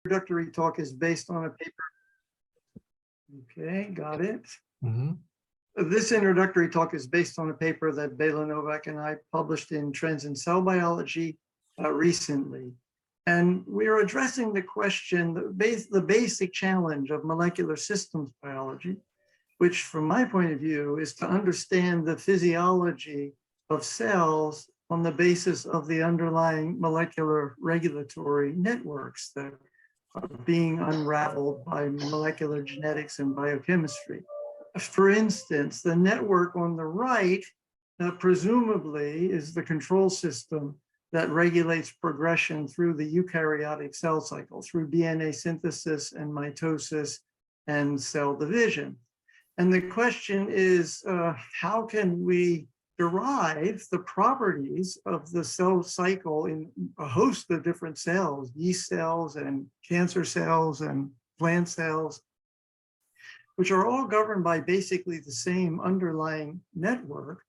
introductory talk is based on a paper. Okay, got it. Mm-hmm. This introductory talk is based on a paper that Bela Novak and I published in Trends in Cell Biology recently. And we are addressing the question, the basic challenge of molecular systems biology, which from my point of view is to understand the physiology of cells on the basis of the underlying molecular regulatory networks that are being unraveled by molecular genetics and biochemistry. For instance, the network on the right, presumably is the control system that regulates progression through the eukaryotic cell cycle, through DNA synthesis and mitosis and cell division. And the question is, how can we derive the properties of the cell cycle in a host of different cells, yeast cells and cancer cells and plant cells, which are all governed by basically the same underlying network,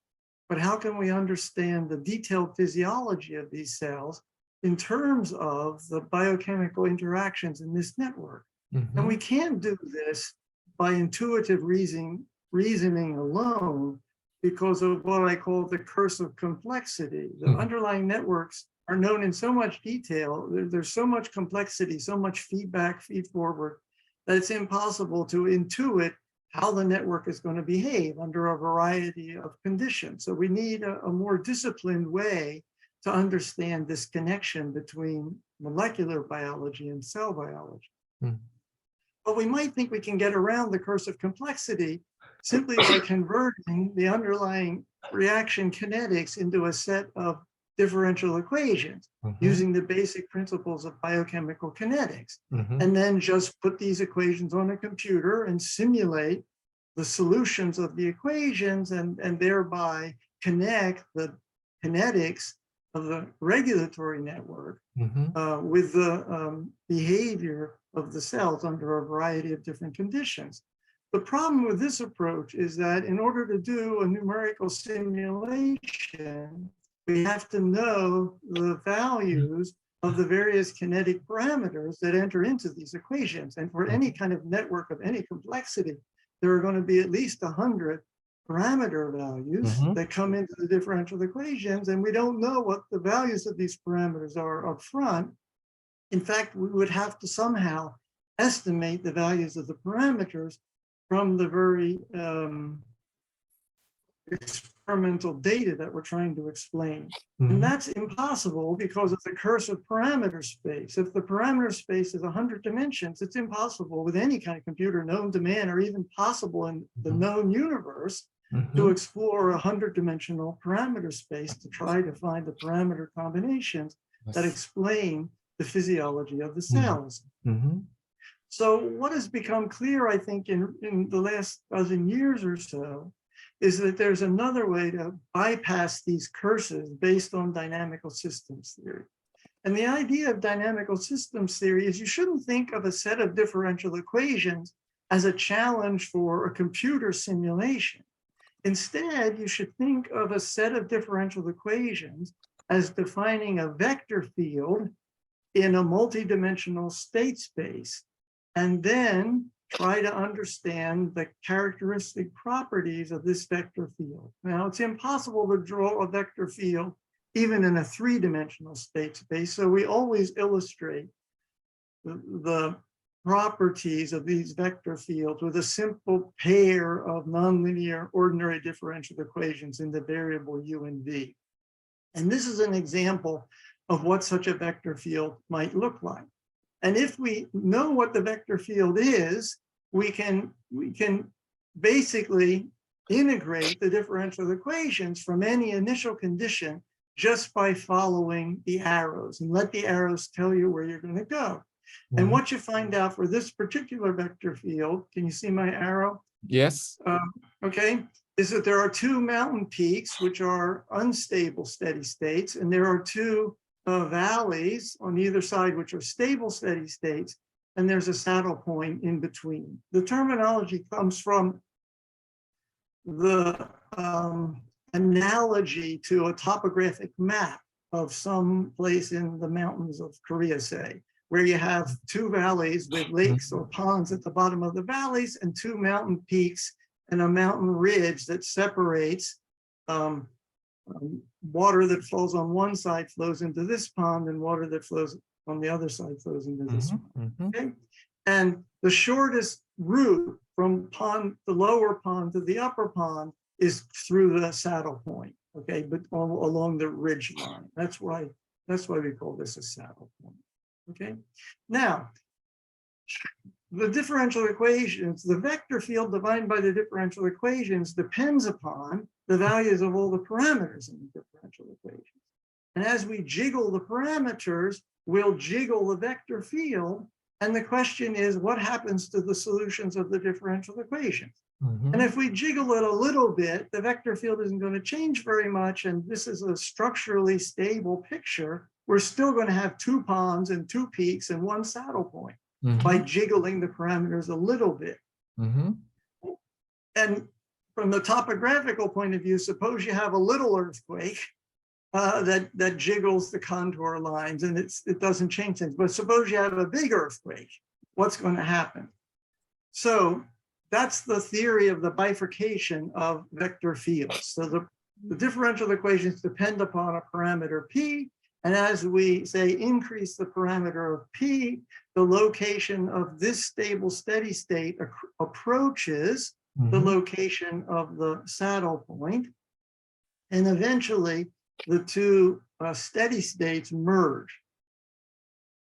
but how can we understand the detailed physiology of these cells in terms of the biochemical interactions in this network? Mm-hmm. And we can't do this by intuitive reasoning alone because of what I call the curse of complexity. The underlying networks are known in so much detail, there's so much complexity, so much feedback, feed forward, that it's impossible to intuit how the network is going to behave under a variety of conditions. So we need a more disciplined way to understand this connection between molecular biology and cell biology. Mm. But we might think we can get around the curse of complexity simply by converting the underlying reaction kinetics into a set of differential equations using the basic principles of biochemical kinetics, and then just put these equations on a computer and simulate the solutions of the equations and thereby connect the kinetics of the regulatory network with the behavior of the cells under a variety of different conditions. The problem with this approach is that in order to do a numerical simulation, we have to know the values of the various kinetic parameters that enter into these equations. And for any kind of network of any complexity, there are going to be at least 100 parameter values that come into the differential equations, and we don't know what the values of these parameters are up front. In fact, we would have to somehow estimate the values of the parameters from the very experimental data that we're trying to explain. And that's impossible because of the curse of parameter space. If the parameter space is 100 dimensions, it's impossible with any kind of computer known to man or even possible in the known universe to explore a 100-dimensional parameter space to try to find the parameter combinations that explain the physiology of the cells. So what has become clear, I think, in the last dozen years or so, is that there's another way to bypass these curses based on dynamical systems theory. And the idea of dynamical systems theory is you shouldn't think of a set of differential equations as a challenge for a computer simulation. Instead, you should think of a set of differential equations as defining a vector field in a multidimensional state space, and then try to understand the characteristic properties of this vector field. Now, it's impossible to draw a vector field even in a three-dimensional state space, so we always illustrate the properties of these vector fields with a simple pair of nonlinear ordinary differential equations in the variable u and v. And this is an example of what such a vector field might look like. And if we know what the vector field is, we can basically integrate the differential equations from any initial condition just by following the arrows, and let the arrows tell you where you're going to go. And what you find out for this particular vector field, can you see my arrow? Yes. Okay, is that there are two mountain peaks which are unstable steady states, and there are two valleys on either side which are stable steady states, and there's a saddle point in between. The terminology comes from the analogy to a topographic map of some place in the mountains of Korea, say, where you have two valleys with lakes or ponds at the bottom of the valleys and two mountain peaks and a mountain ridge that separates water that flows on one side flows into this pond, and water that flows on the other side flows into this pond. Okay? And the shortest route from the lower pond to the upper pond is through the saddle point, okay, but along the ridge line. That's why we call this a saddle point, okay? Now, the differential equations, the vector field defined by the differential equations depends upon the values of all the parameters in the differential equations. And as we jiggle the parameters, we'll jiggle the vector field. And the question is, what happens to the solutions of the differential equations? And if we jiggle it a little bit, the vector field isn't going to change very much. And this is a structurally stable picture. We're still going to have two ponds and two peaks and one saddle point by jiggling the parameters a little bit. And from the topographical point of view, suppose you have a little earthquake that jiggles the contour lines and it doesn't change things. But suppose you have a big earthquake, what's going to happen? So that's the theory of the bifurcation of vector fields. So the differential equations depend upon a parameter P. And as we say, increase the parameter of P, the location of this stable steady state approaches the location of the saddle point. And eventually, the two steady states merge.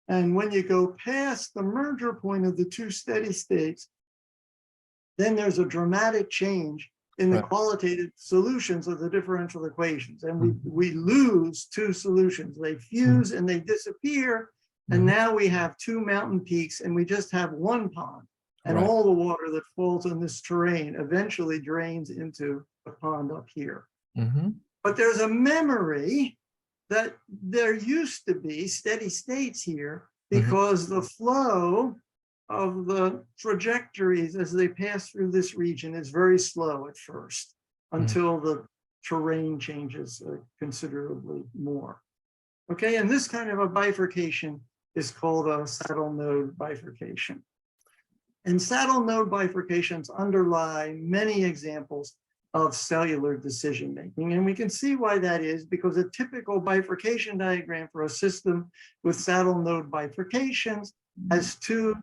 And when you go past the merger point of the two steady states, then there's a dramatic change in the qualitative solutions of the differential equations. And we lose two solutions. They fuse and they disappear. And now we have two mountain peaks and we just have one pond. And all the water that falls on this terrain eventually drains into the pond up here. But there's a memory that there used to be steady states here because the flow of the trajectories as they pass through this region is very slow at first until the terrain changes considerably more. Okay, and this kind of a bifurcation is called a saddle node bifurcation. And saddle node bifurcations underlie many examples of cellular decision making. And we can see why that is, because a typical bifurcation diagram for a system with saddle node bifurcations has two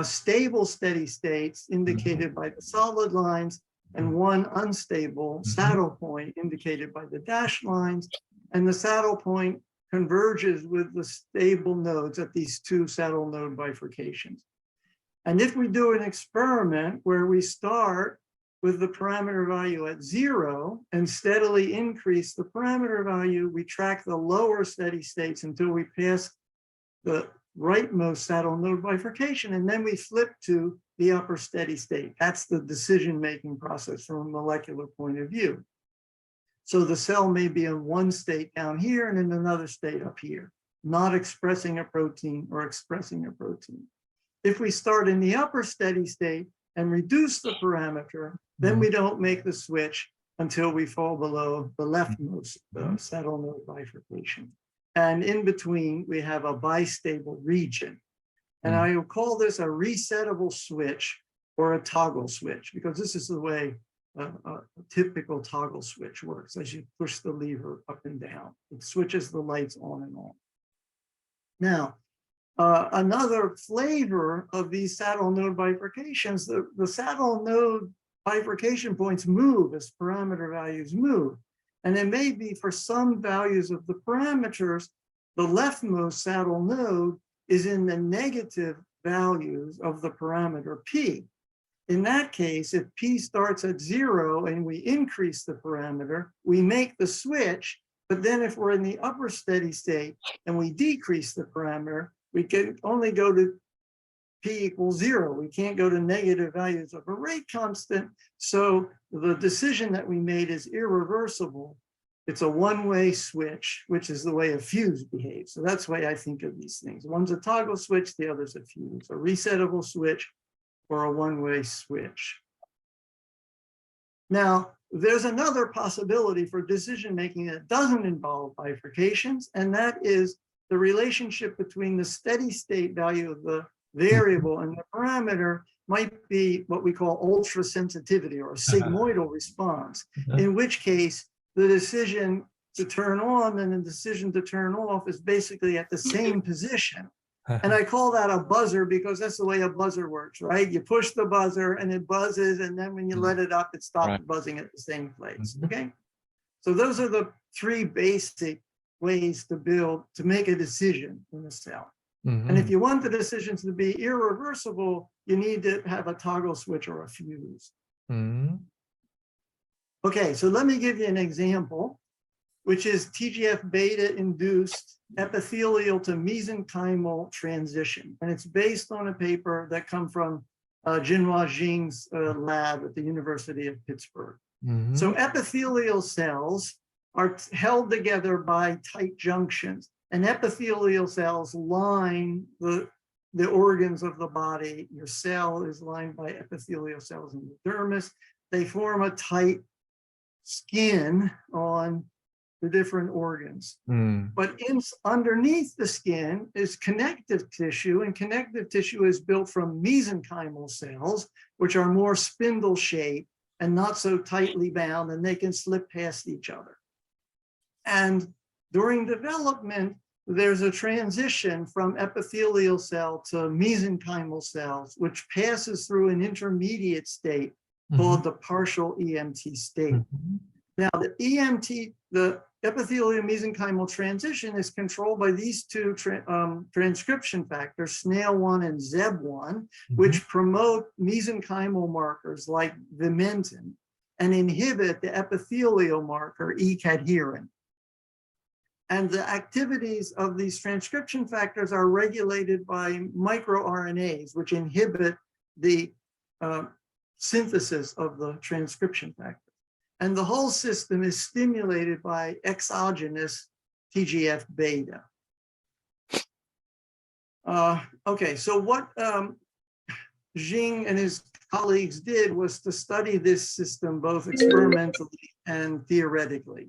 stable steady states indicated by the solid lines and one unstable saddle point indicated by the dashed lines. And the saddle point converges with the stable nodes at these two saddle node bifurcations. And if we do an experiment where we start with the parameter value at 0 and steadily increase the parameter value, we track the lower steady states until we pass the rightmost saddle node bifurcation, and then we flip to the upper steady state. That's the decision-making process from a molecular point of view. So the cell may be in one state down here and in another state up here, not expressing a protein or expressing a protein. If we start in the upper steady state and reduce the parameter, then we don't make the switch until we fall below the leftmost saddle node bifurcation. And in between, we have a bistable region. And I will call this a resettable switch or a toggle switch, because this is the way a typical toggle switch works. As you push the lever up and down, it switches the lights on and off. Now, another flavor of these saddle node bifurcations, the saddle node bifurcation points move as parameter values move. And it may be for some values of the parameters, the leftmost saddle node is in the negative values of the parameter P. In that case, if P starts at 0 and we increase the parameter, we make the switch. But then if we're in the upper steady state and we decrease the parameter, we can only go to P equals 0. We can't go to negative values of a rate constant. So the decision that we made is irreversible. It's a one-way switch, which is the way a fuse behaves. So that's the way I think of these things. One's a toggle switch, the other's a fuse, a resettable switch or a one-way switch. Now, there's another possibility for decision-making that doesn't involve bifurcations, and that is the relationship between the steady state value of the variable and the parameter might be what we call ultra sensitivity or a sigmoidal response, in which case the decision to turn on and the decision to turn off is basically at the same position. And I call that a buzzer because that's the way a buzzer works, right? You push the buzzer and it buzzes, and then when you let it up, it stops buzzing at the same place, okay? So those are the three basic ways to make a decision in a cell. And if you want the decisions to be irreversible, you need to have a toggle switch or a fuse. Okay, so let me give you an example, which is TGF-beta induced epithelial to mesenchymal transition. And it's based on a paper that come from Jinhua Jing's lab at the University of Pittsburgh. So epithelial cells are held together by tight junctions, and epithelial cells line the organs of the body. Your cell is lined by epithelial cells in the dermis. They form a tight skin on the different organs. But underneath the skin is connective tissue, and connective tissue is built from mesenchymal cells, which are more spindle-shaped and not so tightly bound, and they can slip past each other. And during development, there's a transition from epithelial cell to mesenchymal cells, which passes through an intermediate state called the partial EMT state. Now, the epithelial-mesenchymal transition is controlled by these two transcription factors, SNAIL1 and ZEB1, which promote mesenchymal markers like vimentin and inhibit the epithelial marker E-cadherin. And the activities of these transcription factors are regulated by microRNAs, which inhibit the synthesis of the transcription factor. And the whole system is stimulated by exogenous TGF-beta. Okay, so what Jing and his colleagues did was to study this system both experimentally and theoretically.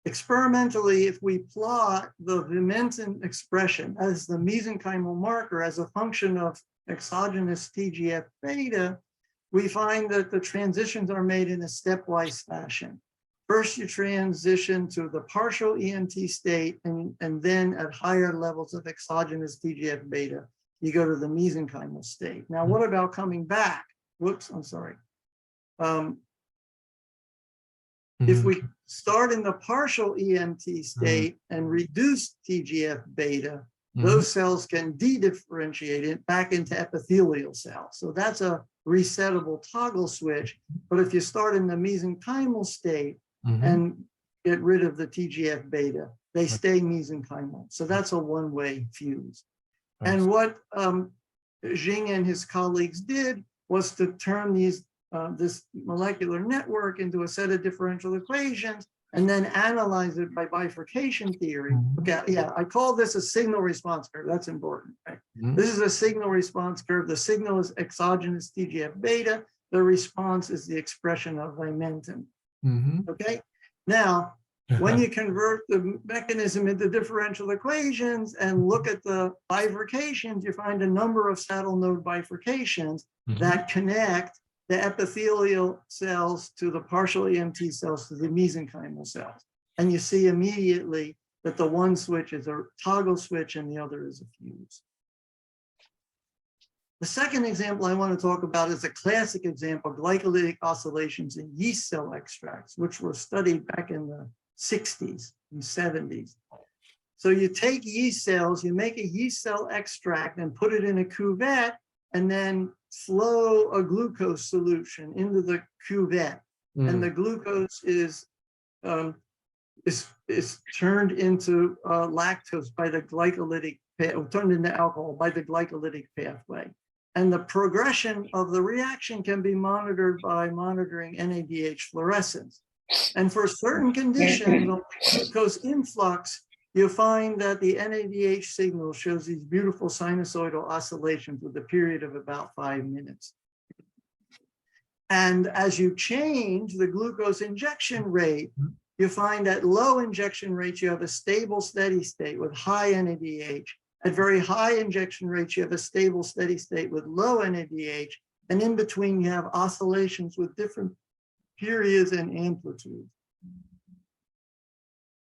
Experimentally, if we plot the vimentin expression as the mesenchymal marker as a function of exogenous TGF-beta, we find that the transitions are made in a stepwise fashion. First, you transition to the partial EMT state, and then at higher levels of exogenous TGF-beta, you go to the mesenchymal state. Now, what about coming back? Whoops, I'm sorry. If we start in the partial EMT state and reduce TGF-beta, those cells can de-differentiate it back into epithelial cells. So that's a resettable toggle switch. But if you start in the mesenchymal state and get rid of the TGF-beta, they stay mesenchymal. So that's a one-way fuse. And what Jing and his colleagues did was to turn this molecular network into a set of differential equations and then analyze it by bifurcation theory. Okay, yeah, I call this a signal response curve. That's important. Right? This is a signal response curve. The signal is exogenous TGF-beta. The response is the expression of vimentin. Okay, now, when you convert the mechanism into differential equations and look at the bifurcations, you find a number of saddle node bifurcations that connect the epithelial cells to the partial EMT cells to the mesenchymal cells. And you see immediately that the one switch is a toggle switch and the other is a fuse. The second example I want to talk about is a classic example, glycolytic oscillations in yeast cell extracts, which were studied back in the 60s and 70s. So you take yeast cells, you make a yeast cell extract and put it in a cuvette, and then flow a glucose solution into the cuvette. And the glucose is turned into lactose by the glycolytic, turned into alcohol by the glycolytic pathway. And the progression of the reaction can be monitored by monitoring NADH fluorescence. And for certain conditions of glucose influx, you'll find that the NADH signal shows these beautiful sinusoidal oscillations with a period of about 5 minutes. And as you change the glucose injection rate, you find at low injection rates, you have a stable steady state with high NADH. At very high injection rates, you have a stable steady state with low NADH. And in between, you have oscillations with different periods and amplitudes.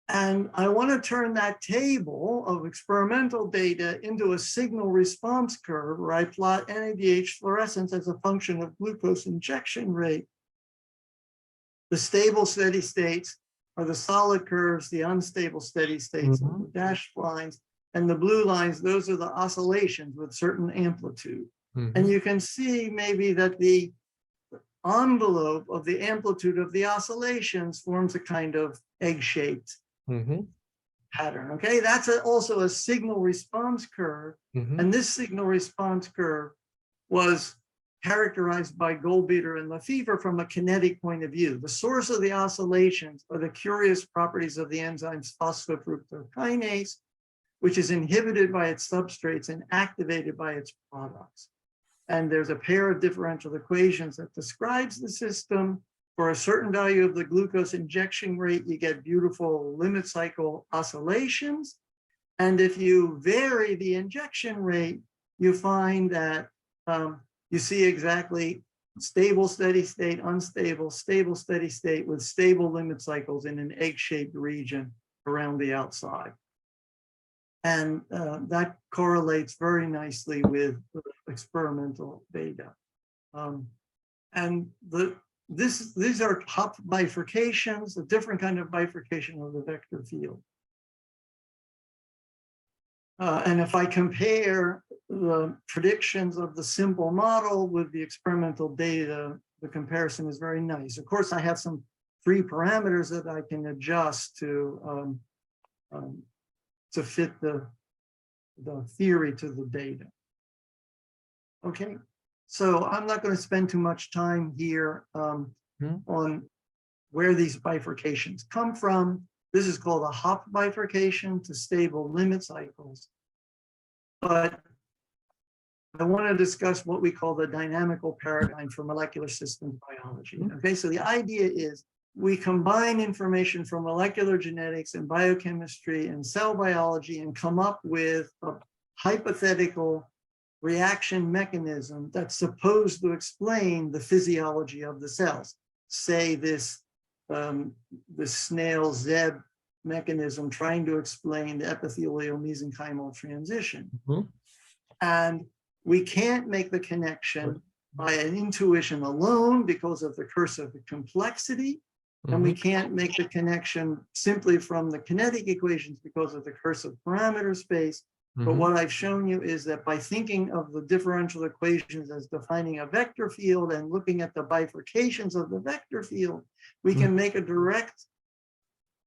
And I want to turn that table of experimental data into a signal response curve where I plot NADH fluorescence as a function of glucose injection rate. The stable steady states are the solid curves, the unstable steady states are the dashed lines, and the blue lines, those are the oscillations with certain amplitude. And you can see maybe that the envelope of the amplitude of the oscillations forms a kind of egg-shaped pattern. Okay, that's also a signal response curve. And this signal response curve was characterized by Goldbeater and Lefevre from a kinetic point of view. The source of the oscillations are the curious properties of the enzymes phosphofructokinase, which is inhibited by its substrates and activated by its products. And there's a pair of differential equations that describes the system. For a certain value of the glucose injection rate, you get beautiful limit cycle oscillations. And if you vary the injection rate, you find that you see exactly stable steady state, unstable, stable steady state with stable limit cycles in an egg-shaped region around the outside. And that correlates very nicely with experimental data. And these are top bifurcations, a different kind of bifurcation of the vector field. And if I compare the predictions of the simple model with the experimental data, the comparison is very nice. Of course, I have some free parameters that I can adjust to fit the theory to the data. Okay, so I'm not going to spend too much time here on where these bifurcations come from. This is called a Hopf bifurcation to stable limit cycles. But I want to discuss what we call the dynamical paradigm for molecular systems biology. Okay, so the idea is we combine information from molecular genetics and biochemistry and cell biology and come up with a hypothetical reaction mechanism that's supposed to explain the physiology of the cells. Say this snail Zeb mechanism trying to explain the epithelial-mesenchymal transition. And we can't make the connection by an intuition alone because of the curse of the complexity. And we can't make the connection simply from the kinetic equations because of the curse of parameter space. But what I've shown you is that by thinking of the differential equations as defining a vector field and looking at the bifurcations of the vector field, we can make a direct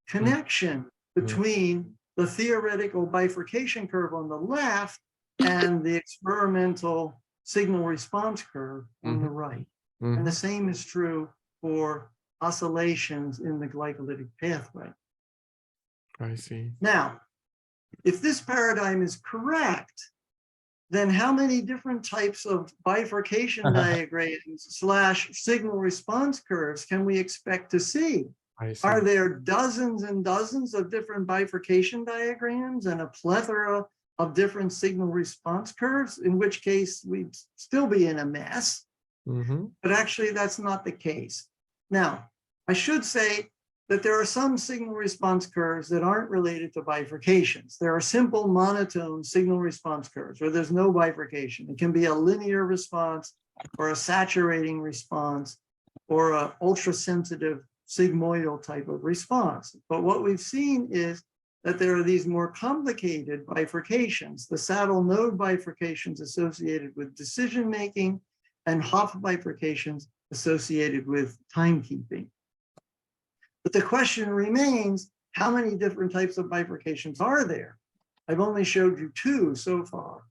connection between the theoretical bifurcation curve on the left and the experimental signal response curve on the right. And the same is true for oscillations in the glycolytic pathway. I see. Now, if this paradigm is correct, then how many different types of bifurcation diagrams / signal response curves can we expect to see? Are there dozens and dozens of different bifurcation diagrams and a plethora of different signal response curves, in which case we'd still be in a mess? But actually, that's not the case. Now, I should say that there are some signal response curves that aren't related to bifurcations. There are simple monotone signal response curves where there's no bifurcation. It can be a linear response or a saturating response or an ultra-sensitive sigmoidal type of response. But what we've seen is that there are these more complicated bifurcations, the saddle node bifurcations associated with decision-making and Hopf bifurcations associated with timekeeping. But the question remains, how many different types of bifurcations are there? I've only showed you 2 so far.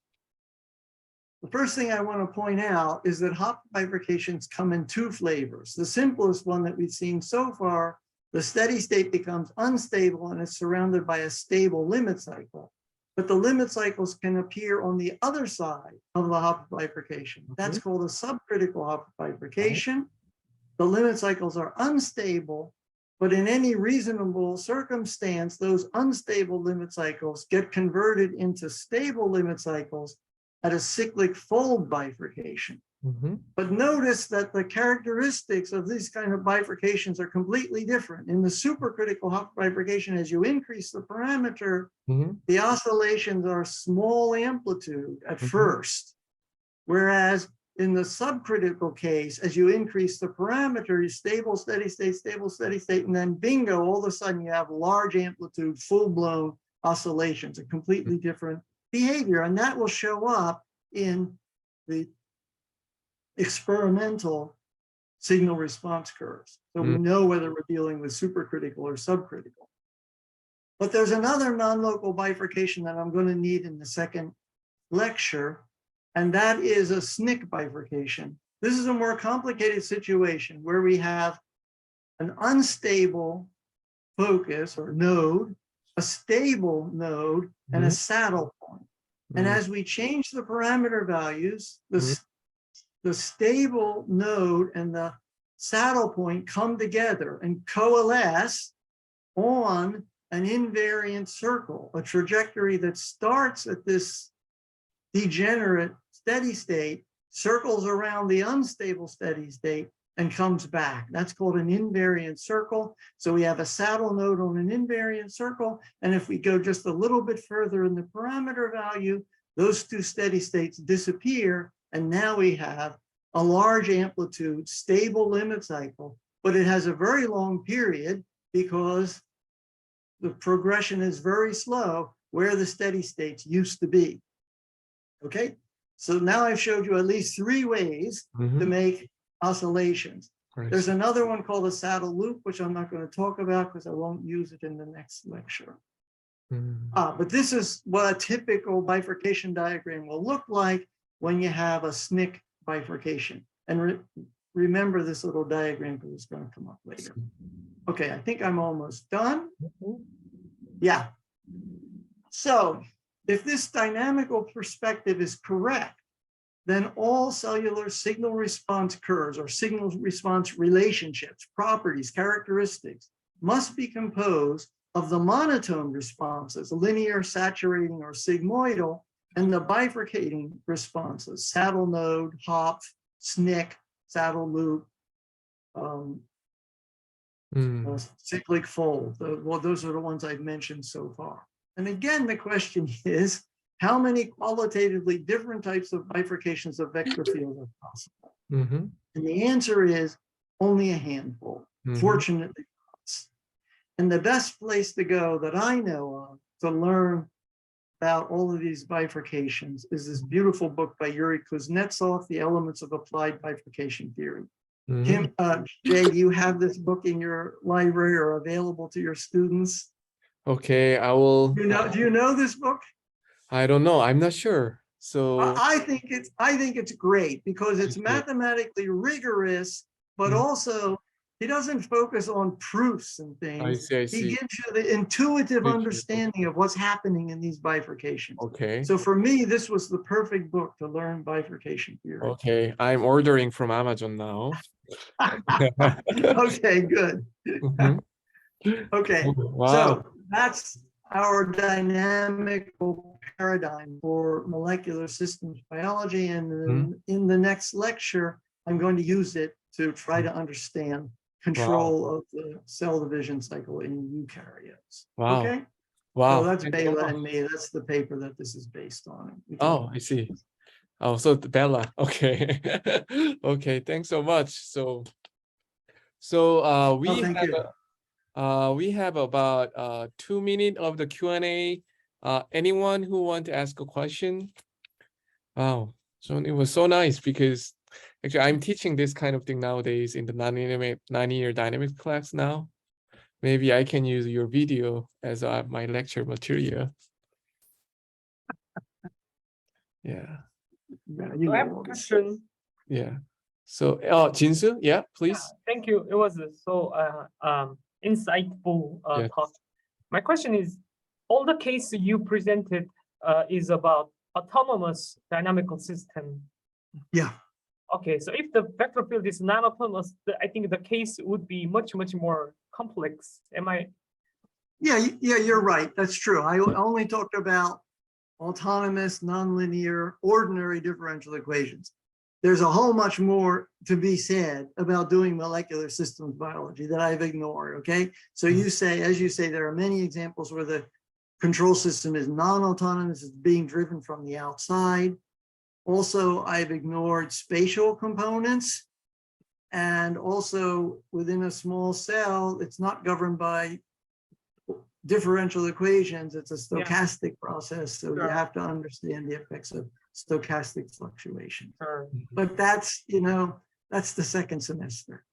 The first thing I want to point out is that Hopf bifurcations come in 2 flavors. The simplest one that we've seen so far, the steady state becomes unstable and is surrounded by a stable limit cycle. But the limit cycles can appear on the other side of the Hopf bifurcation. That's called a subcritical Hopf bifurcation. The limit cycles are unstable, but in any reasonable circumstance, those unstable limit cycles get converted into stable limit cycles at a cyclic fold bifurcation. But notice that the characteristics of these kind of bifurcations are completely different. In the supercritical bifurcation, as you increase the parameter, the oscillations are small amplitude at first, whereas in the subcritical case, as you increase the parameter, you stable, steady state, and then bingo, all of a sudden you have large amplitude, full-blown oscillations, a completely different behavior. And that will show up in the experimental signal response curves. So we know whether we're dealing with supercritical or subcritical. But there's another non-local bifurcation that I'm going to need in the second lecture, and that is a SNC bifurcation. This is a more complicated situation where we have an unstable focus or node, a stable node, and a saddle point. And as we change the parameter values, the stable node and the saddle point come together and coalesce on an invariant circle, a trajectory that starts at this degenerate steady state, circles around the unstable steady state, and comes back. That's called an invariant circle. So we have a saddle node on an invariant circle. And if we go just a little bit further in the parameter value, those two steady states disappear. And now we have a large amplitude, stable limit cycle, but it has a very long period because the progression is very slow where the steady states used to be. Okay, so now I've showed you at least 3 ways to make oscillations. There's another one called a saddle loop, which I'm not going to talk about because I won't use it in the next lecture. But this is what a typical bifurcation diagram will look like when you have a SNC bifurcation. And remember this little diagram because it's going to come up later. Okay, I think I'm almost done. Yeah. So if this dynamical perspective is correct, then all cellular signal response curves or signal response relationships, properties, characteristics must be composed of the monotone responses, linear, saturating, or sigmoidal, and the bifurcating responses, saddle node, hop, SNC, saddle loop, cyclic fold. Well, those are the ones I've mentioned so far. And again, the question is, how many qualitatively different types of bifurcations of vector fields are possible? And the answer is only a handful, fortunately for us. And the best place to go that I know of to learn about all of these bifurcations is this beautiful book by Yuri Kuznetsov, The Elements of Applied Bifurcation Theory. Jay, do you have this book in your library or available to your students? Okay, I will. Do you know this book? I don't know. I'm not sure. So I think it's great because it's mathematically rigorous, but also he doesn't focus on proofs and things. I see. He gives you the intuitive understanding of what's happening in these bifurcations. Okay. So for me, this was the perfect book to learn bifurcation theory. Okay, I'm ordering from Amazon now. Okay, good. Okay, wow. So that's our dynamical paradigm for molecular systems biology. And in the next lecture, I'm going to use it to try to understand control of the cell division cycle in eukaryotes. Wow. Okay. Wow. So that's Bela and me. That's the paper that this is based on. Oh, I see. Oh, so Bella. Okay. Okay. Thanks so much. So we have about 2 minutes of the Q&A. Anyone who want to ask a question? Wow. So it was so nice because actually I'm teaching this kind of thing nowadays in the nonlinear dynamics class now. Maybe I can use your video as my lecture material. Yeah. So I have a question. Yeah. So, Jinsu, yeah, please. Thank you. It was so insightful talk. My question is, all the case you presented is about autonomous dynamical system. Yeah. Okay, so if the vector field is non-autonomous, I think the case would be much more complex. Am I? Yeah, you're right. That's true. I only talked about autonomous, nonlinear, ordinary differential equations. There's a whole much more to be said about doing molecular systems biology that I've ignored, okay? So you say, as you say, there are many examples where the control system is non-autonomous, it's being driven from the outside. Also, I've ignored spatial components. And also within a small cell, it's not governed by differential equations, it's a stochastic process. So you have to understand the effects of stochastic fluctuations. But that's, that's the second semester.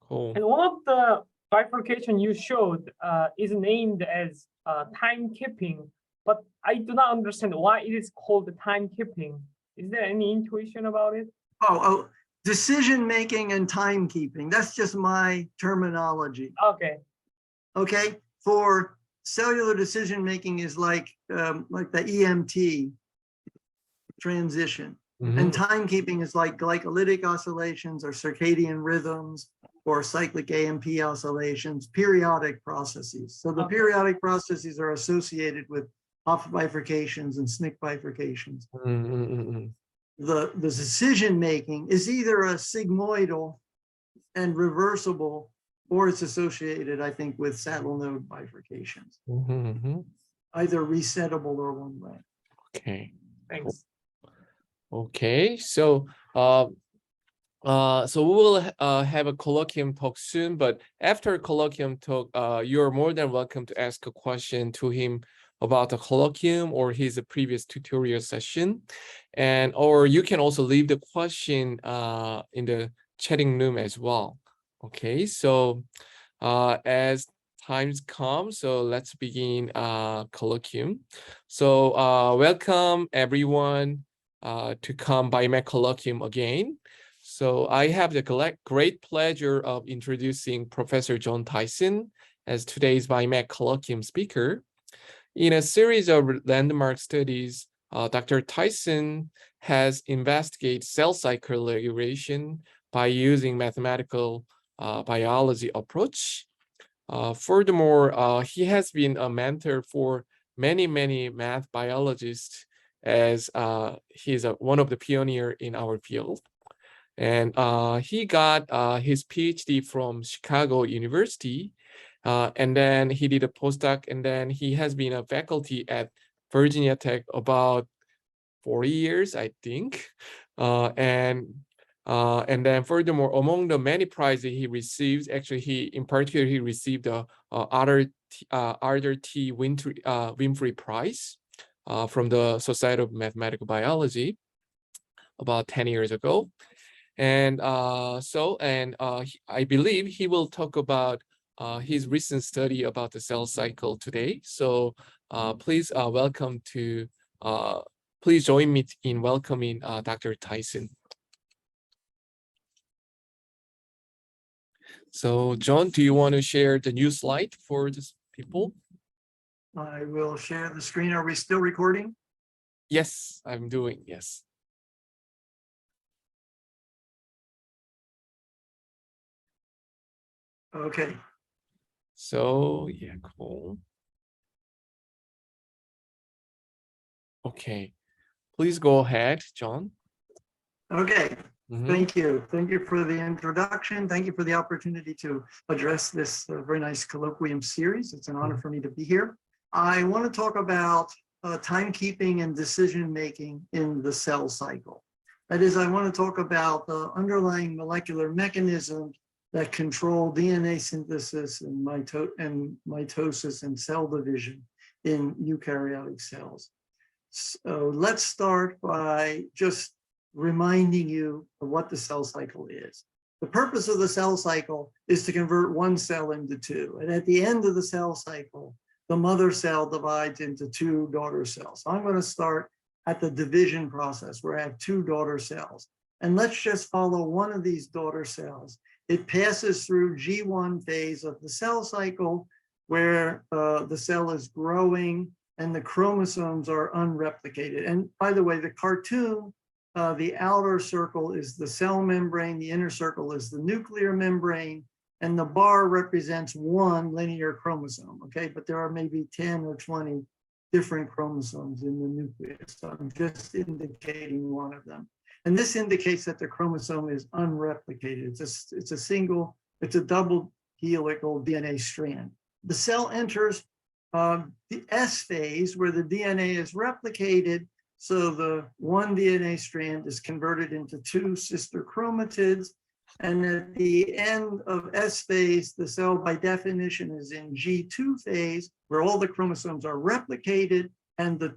Cool. And one of the bifurcation you showed is named as timekeeping, but I do not understand why it is called timekeeping. Is there any intuition about it? Decision making and timekeeping. That's just my terminology. Okay. Okay. For cellular decision making is like the EMT transition. And timekeeping is like glycolytic oscillations or circadian rhythms or cyclic AMP oscillations, periodic processes. So the periodic processes are associated with Hopf bifurcations and SNP bifurcations. The decision making is either a sigmoidal and reversible, or it's associated, I think, with saddle node bifurcations. Either resettable or one way. Okay. Thanks. Okay, so so we will have a colloquium talk soon, but after colloquium talk, you're more than welcome to ask a question to him about the colloquium or his previous tutorial session, and or you can also leave the question in the chatting room as well. Okay, so as times come, so let's begin colloquium. So welcome everyone to come by my colloquium again. So I have the great pleasure of introducing Professor John Tyson as today's BIMAC colloquium speaker. In a series of landmark studies, Dr. Tyson has investigated cell cycle regulation by using mathematical biology approach. Furthermore, he has been a mentor for many math biologists, as he's one of the pioneers in our field. And he got his PhD from Chicago University, and then he did a postdoc, and then he has been a faculty at Virginia Tech about 4 years, I think. And then furthermore, among the many prizes he received, actually in particular, he received the Arthur T. Winfrey Prize from the Society of Mathematical Biology about 10 years ago. And I believe he will talk about his recent study about the cell cycle today. So please please join me in welcoming Dr. Tyson. So John, do you want to share the new slide for the people? I will share the screen. Are we still recording? Yes, I'm doing, yes. Okay. So yeah, cool. Okay, please go ahead, John. Okay. Thank you. Thank you for the introduction. Thank you for the opportunity to address this very nice colloquium series. It's an honor for me to be here. I want to talk about timekeeping and decision-making in the cell cycle. That is, I want to talk about the underlying molecular mechanisms that control DNA synthesis and mitosis and cell division in eukaryotic cells. So let's start by just reminding you of what the cell cycle is. The purpose of the cell cycle is to convert one cell into two. And at the end of the cell cycle, the mother cell divides into two daughter cells. So I'm going to start at the division process where I have two daughter cells. And let's just follow one of these daughter cells. It passes through G1 phase of the cell cycle where the cell is growing and the chromosomes are unreplicated. And by the way, the cartoon the outer circle is the cell membrane, the inner circle is the nuclear membrane, and the bar represents one linear chromosome, okay? But there are maybe 10 or 20 different chromosomes in the nucleus. So I'm just indicating one of them. And this indicates that the chromosome is unreplicated. It's a double helical DNA strand. The cell enters the S phase where the DNA is replicated. So the one DNA strand is converted into two sister chromatids. And at the end of S phase, the cell by definition is in G2 phase, where all the chromosomes are replicated, and the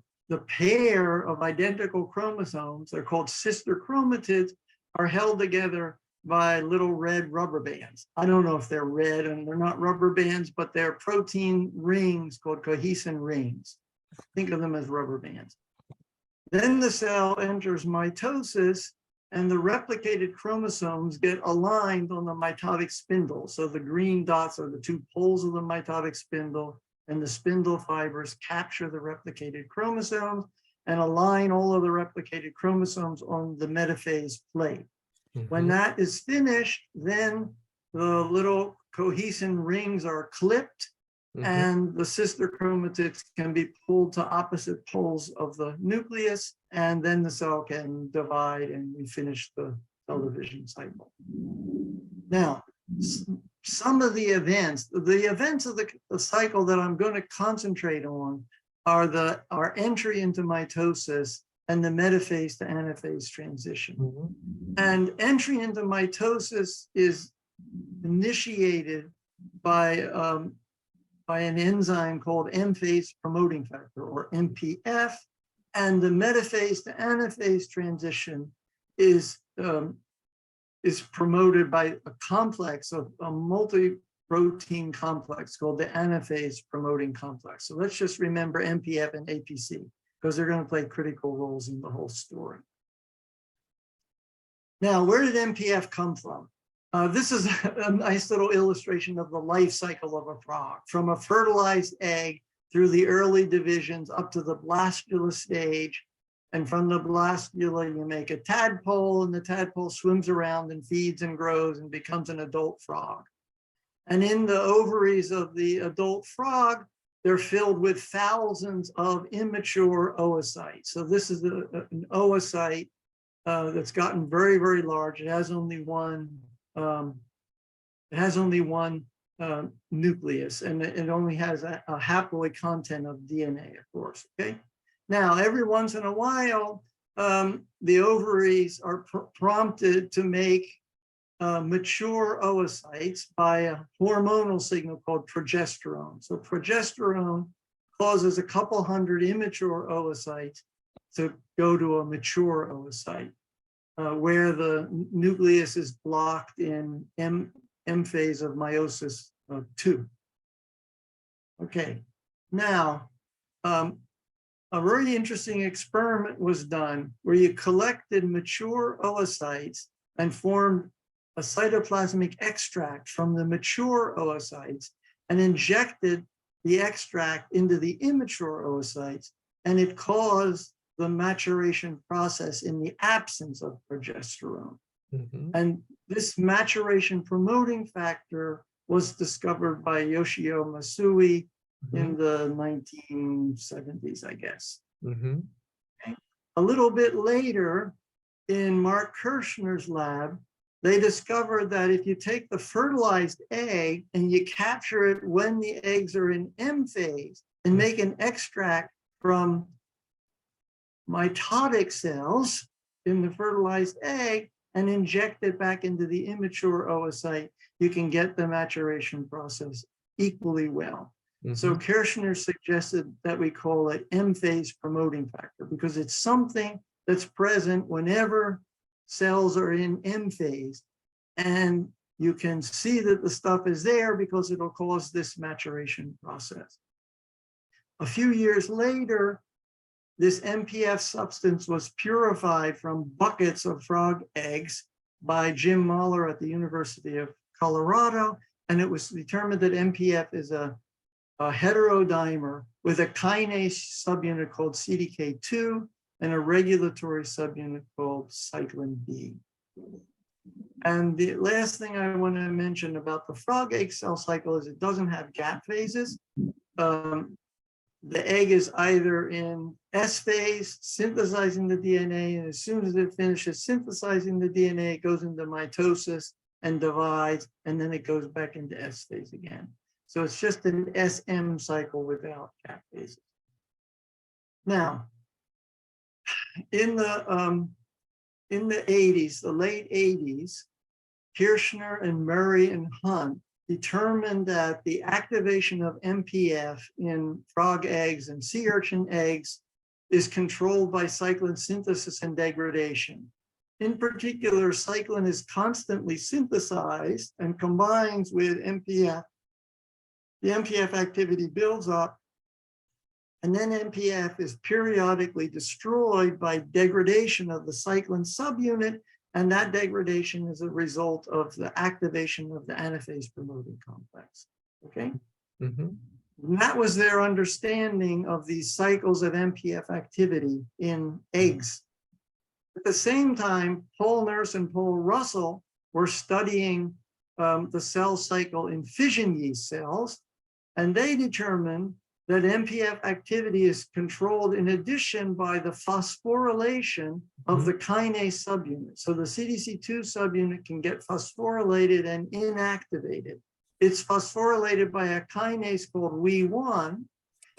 pair of identical chromosomes, they're called sister chromatids, are held together by little red rubber bands. I don't know if they're red and they're not rubber bands, but they're protein rings called cohesin rings. Think of them as rubber bands. Then the cell enters mitosis, and the replicated chromosomes get aligned on the mitotic spindle. So the green dots are the two poles of the mitotic spindle, and the spindle fibers capture the replicated chromosomes and align all of the replicated chromosomes on the metaphase plate. When that is finished, then the little cohesin rings are clipped, and the sister chromatids can be pulled to opposite poles of the nucleus, and then the cell can divide and we finish the cell division cycle. Now, some of the events of the cycle that I'm going to concentrate on are our entry into mitosis and the metaphase to anaphase transition. And entry into mitosis is initiated by an enzyme called M-phase promoting factor, or MPF, and the metaphase to anaphase transition is promoted by a complex of a multi-protein complex called the anaphase promoting complex. So let's just remember MPF and APC, because they're going to play critical roles in the whole story. Now, where did MPF come from? This is a nice little illustration of the life cycle of a frog, from a fertilized egg through the early divisions up to the blastula stage. And from the blastula, you make a tadpole, and the tadpole swims around and feeds and grows and becomes an adult frog. And in the ovaries of the adult frog, they're filled with thousands of immature oocytes. So this is an oocyte that's gotten very, very large. It has only one nucleus, and it only has a haploid content of DNA, of course, okay? Now, every once in a while, the ovaries are prompted to make mature oocytes by a hormonal signal called progesterone. So progesterone causes a couple hundred immature oocytes to go to a mature oocyte, where the nucleus is blocked in M phase of meiosis 2. Okay, now a very interesting experiment was done where you collected mature oocytes and formed a cytoplasmic extract from the mature oocytes and injected the extract into the immature oocytes, and it caused the maturation process in the absence of progesterone. And this maturation promoting factor was discovered by Yoshio Masui in the 1970s, I guess. Okay. A little bit later, in Mark Kirshner's lab, they discovered that if you take the fertilized egg and you capture it when the eggs are in M phase and make an extract from mitotic cells in the fertilized egg and inject it back into the immature oocyte, you can get the maturation process equally well. So Kirshner suggested that we call it M-phase promoting factor because it's something that's present whenever cells are in M phase, and you can see that the stuff is there because it'll cause this maturation process. A few years later, this MPF substance was purified from buckets of frog eggs by Jim Mahler at the University of Colorado, and it was determined that MPF is a heterodimer with a kinase subunit called CDK2 and a regulatory subunit called cyclin B. And the last thing I want to mention about the frog egg cell cycle is it doesn't have gap phases. The egg is either in S phase, synthesizing the DNA, and as soon as it finishes synthesizing the DNA, it goes into mitosis and divides, and then it goes back into S phase again. So it's just an SM cycle without gap phases. Now, in the 80s, the late 80s, Kirshner and Murray and Hunt determined that the activation of MPF in frog eggs and sea urchin eggs is controlled by cyclin synthesis and degradation. In particular, cyclin is constantly synthesized and combines with MPF. The MPF activity builds up, and then MPF is periodically destroyed by degradation of the cyclin subunit, and that degradation is a result of the activation of the anaphase promoting complex. Okay? And that was their understanding of these cycles of MPF activity in eggs. At the same time, Paul Nurse and Paul Russell were studying the cell cycle in fission yeast cells, and they determined that MPF activity is controlled in addition by the phosphorylation of the kinase subunit. So the CDC2 subunit can get phosphorylated and inactivated. It's phosphorylated by a kinase called WEE1.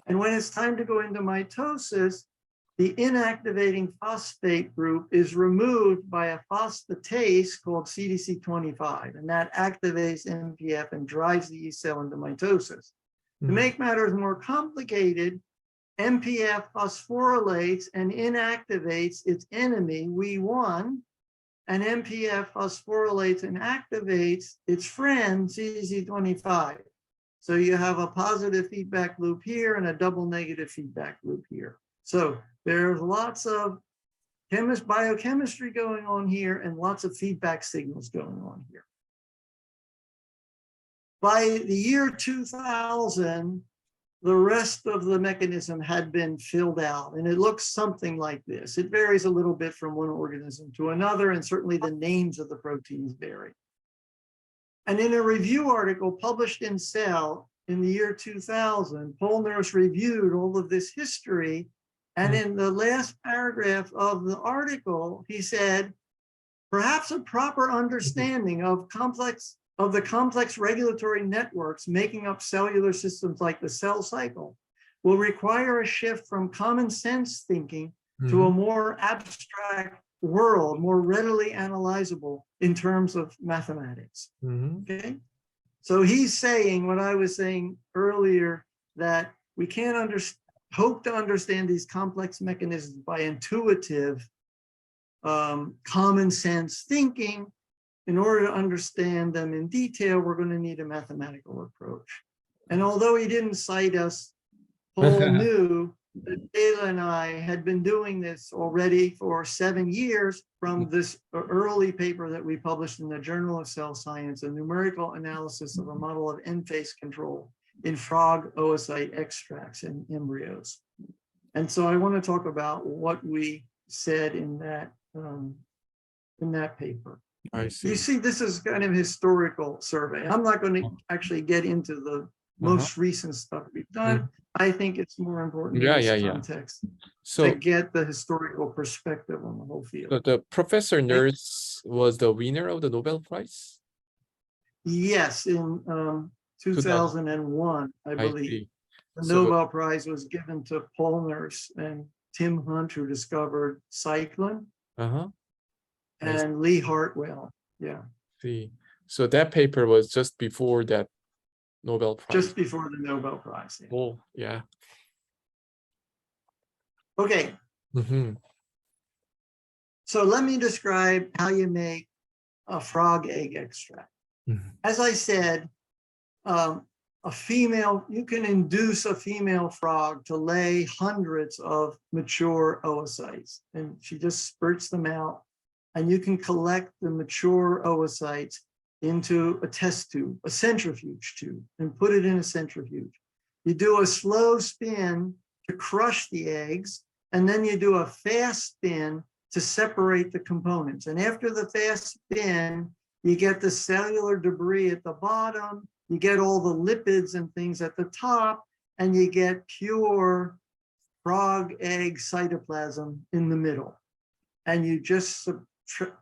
And when it's time to go into mitosis, the inactivating phosphate group is removed by a phosphatase called CDC25. And that activates MPF and drives the yeast cell into mitosis. To make matters more complicated, MPF phosphorylates and inactivates its enemy, WEE1, and MPF phosphorylates and activates its friend, CDC25. So you have a positive feedback loop here and a double negative feedback loop here. So there's lots of biochemistry going on here and lots of feedback signals going on here. By the year 2000, the rest of the mechanism had been filled out, and it looks something like this. It varies a little bit from one organism to another, and certainly the names of the proteins vary. And in a review article published in Cell in the year 2000, Paul Nurse reviewed all of this history, and in the last paragraph of the article, he said, perhaps a proper understanding of the complex regulatory networks making up cellular systems like the cell cycle will require a shift from common sense thinking to a more abstract world, more readily analyzable in terms of mathematics. Okay? So he's saying what I was saying earlier, that we can't hope to understand these complex mechanisms by intuitive common sense thinking. In order to understand them in detail, we're going to need a mathematical approach. And although he didn't cite us, Paul knew that Dela and I had been doing this already for 7 years from this early paper that we published in the Journal of Cell Science, a numerical analysis of a model of end-phase control in frog oocyte extracts and embryos. And so I want to talk about what we said in that paper. I see. You see, this is kind of a historical survey. I'm not going to actually get into the most recent stuff we've done. I think it's more important in this context to get the historical perspective on the whole field. So the Professor Nurse was the winner of the Nobel Prize? Yes, in 2001, I believe. The Nobel Prize was given to Paul Nurse and Tim Hunt, who discovered cyclin. And Lee Hartwell, See, so that paper was just before that Nobel Prize. Just before the Nobel Prize. Oh, yeah. Okay. So let me describe how you make a frog egg extract. As I said, you can induce a female frog to lay hundreds of mature oocytes, and she just spurts them out. And you can collect the mature oocytes into a test tube, a centrifuge tube, and put it in a centrifuge. You do a slow spin to crush the eggs, and then you do a fast spin to separate the components. And after the fast spin, you get the cellular debris at the bottom, you get all the lipids and things at the top, and you get pure frog egg cytoplasm in the middle. And you just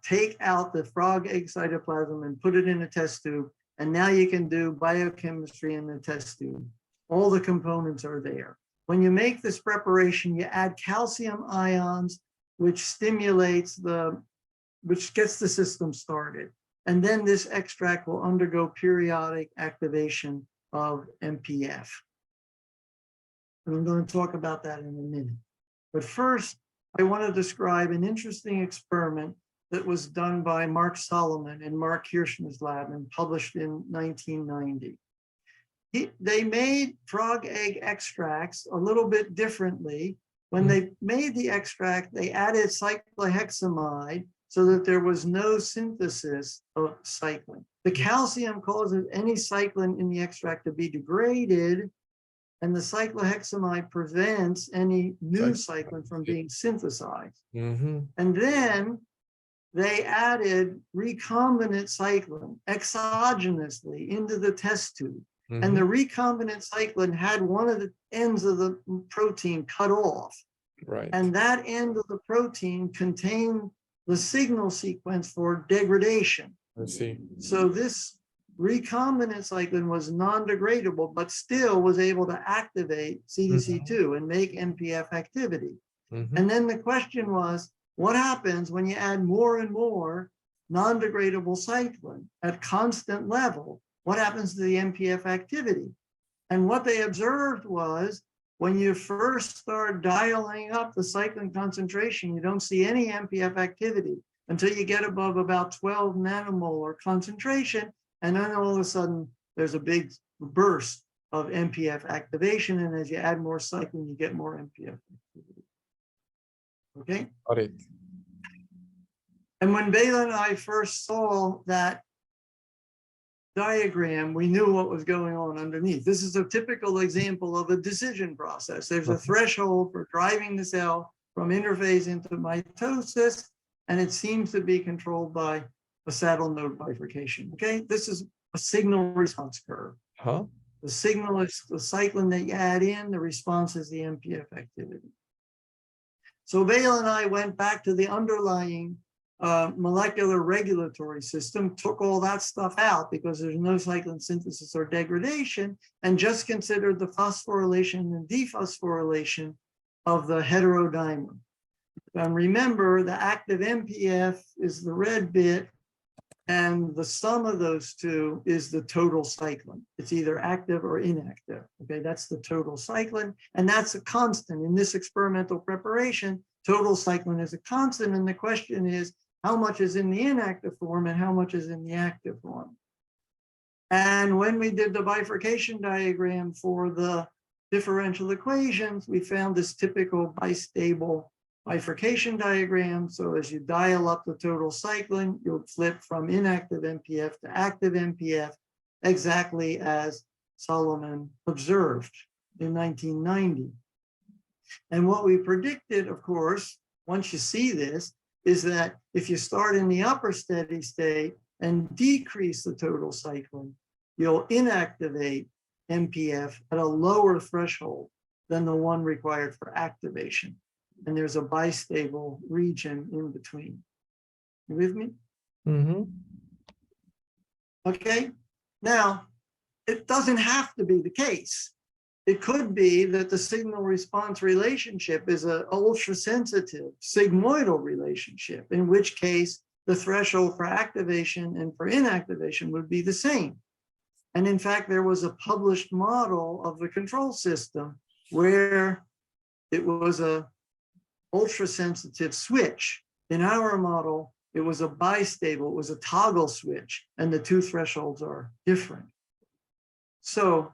take out the frog egg cytoplasm and put it in a test tube. And now you can do biochemistry in the test tube. All the components are there. When you make this preparation, you add calcium ions, which stimulates which gets the system started. And then this extract will undergo periodic activation of MPF. And I'm going to talk about that in a minute. But first, I want to describe an interesting experiment that was done by Mark Solomon in Mark Hirschman's lab and published in 1990. They made frog egg extracts a little bit differently. When they made the extract, they added cyclohexamide so that there was no synthesis of cyclin. The calcium causes any cyclin in the extract to be degraded, and the cyclohexamide prevents any new cyclin from being synthesized. And then they added recombinant cyclin exogenously into the test tube. And the recombinant cyclin had one of the ends of the protein cut off. Right. And that end of the protein contained the signal sequence for degradation. I see. So this recombinant cyclin was non-degradable, but still was able to activate CDC2 and make MPF activity. And then the question was, what happens when you add more and more non-degradable cyclin at constant level? What happens to the MPF activity? And what they observed was, when you first start dialing up the cyclin concentration, you don't see any MPF activity until you get above about 12 nanomolar concentration. And then all of a sudden, there's a big burst of MPF activation. And as you add more cyclin, you get more MPF activity. Okay? Got it. And when Bela and I first saw that diagram, we knew what was going on underneath. This is a typical example of a decision process. There's a threshold for driving the cell from interphase into mitosis, and it seems to be controlled by a saddle node bifurcation. Okay, this is a signal response curve. The signal is the cyclin that you add in, the response is the MPF activity. So Bela and I went back to the underlying molecular regulatory system, took all that stuff out because there's no cyclin synthesis or degradation, and just considered the phosphorylation and dephosphorylation of the heterodimer. And remember, the active MPF is the red bit, and the sum of those two is the total cyclin. It's either active or inactive. Okay, that's the total cyclin, and that's a constant. In this experimental preparation, total cyclin is a constant, and the question is, how much is in the inactive form and how much is in the active form? And when we did the bifurcation diagram for the differential equations, we found this typical bistable bifurcation diagram. So as you dial up the total cyclin, you'll flip from inactive MPF to active MPF, exactly as Solomon observed in 1990. And what we predicted, of course, once you see this, is that if you start in the upper steady state and decrease the total cyclin, you'll inactivate MPF at a lower threshold than the one required for activation. And there's a bistable region in between. You with me? Okay. Now, it doesn't have to be the case. It could be that the signal response relationship is an ultra-sensitive sigmoidal relationship, in which case the threshold for activation and for inactivation would be the same. And in fact, there was a published model of the control system where it was a ultra-sensitive switch. In our model, it was a bistable, it was a toggle switch, and the two thresholds are different. So,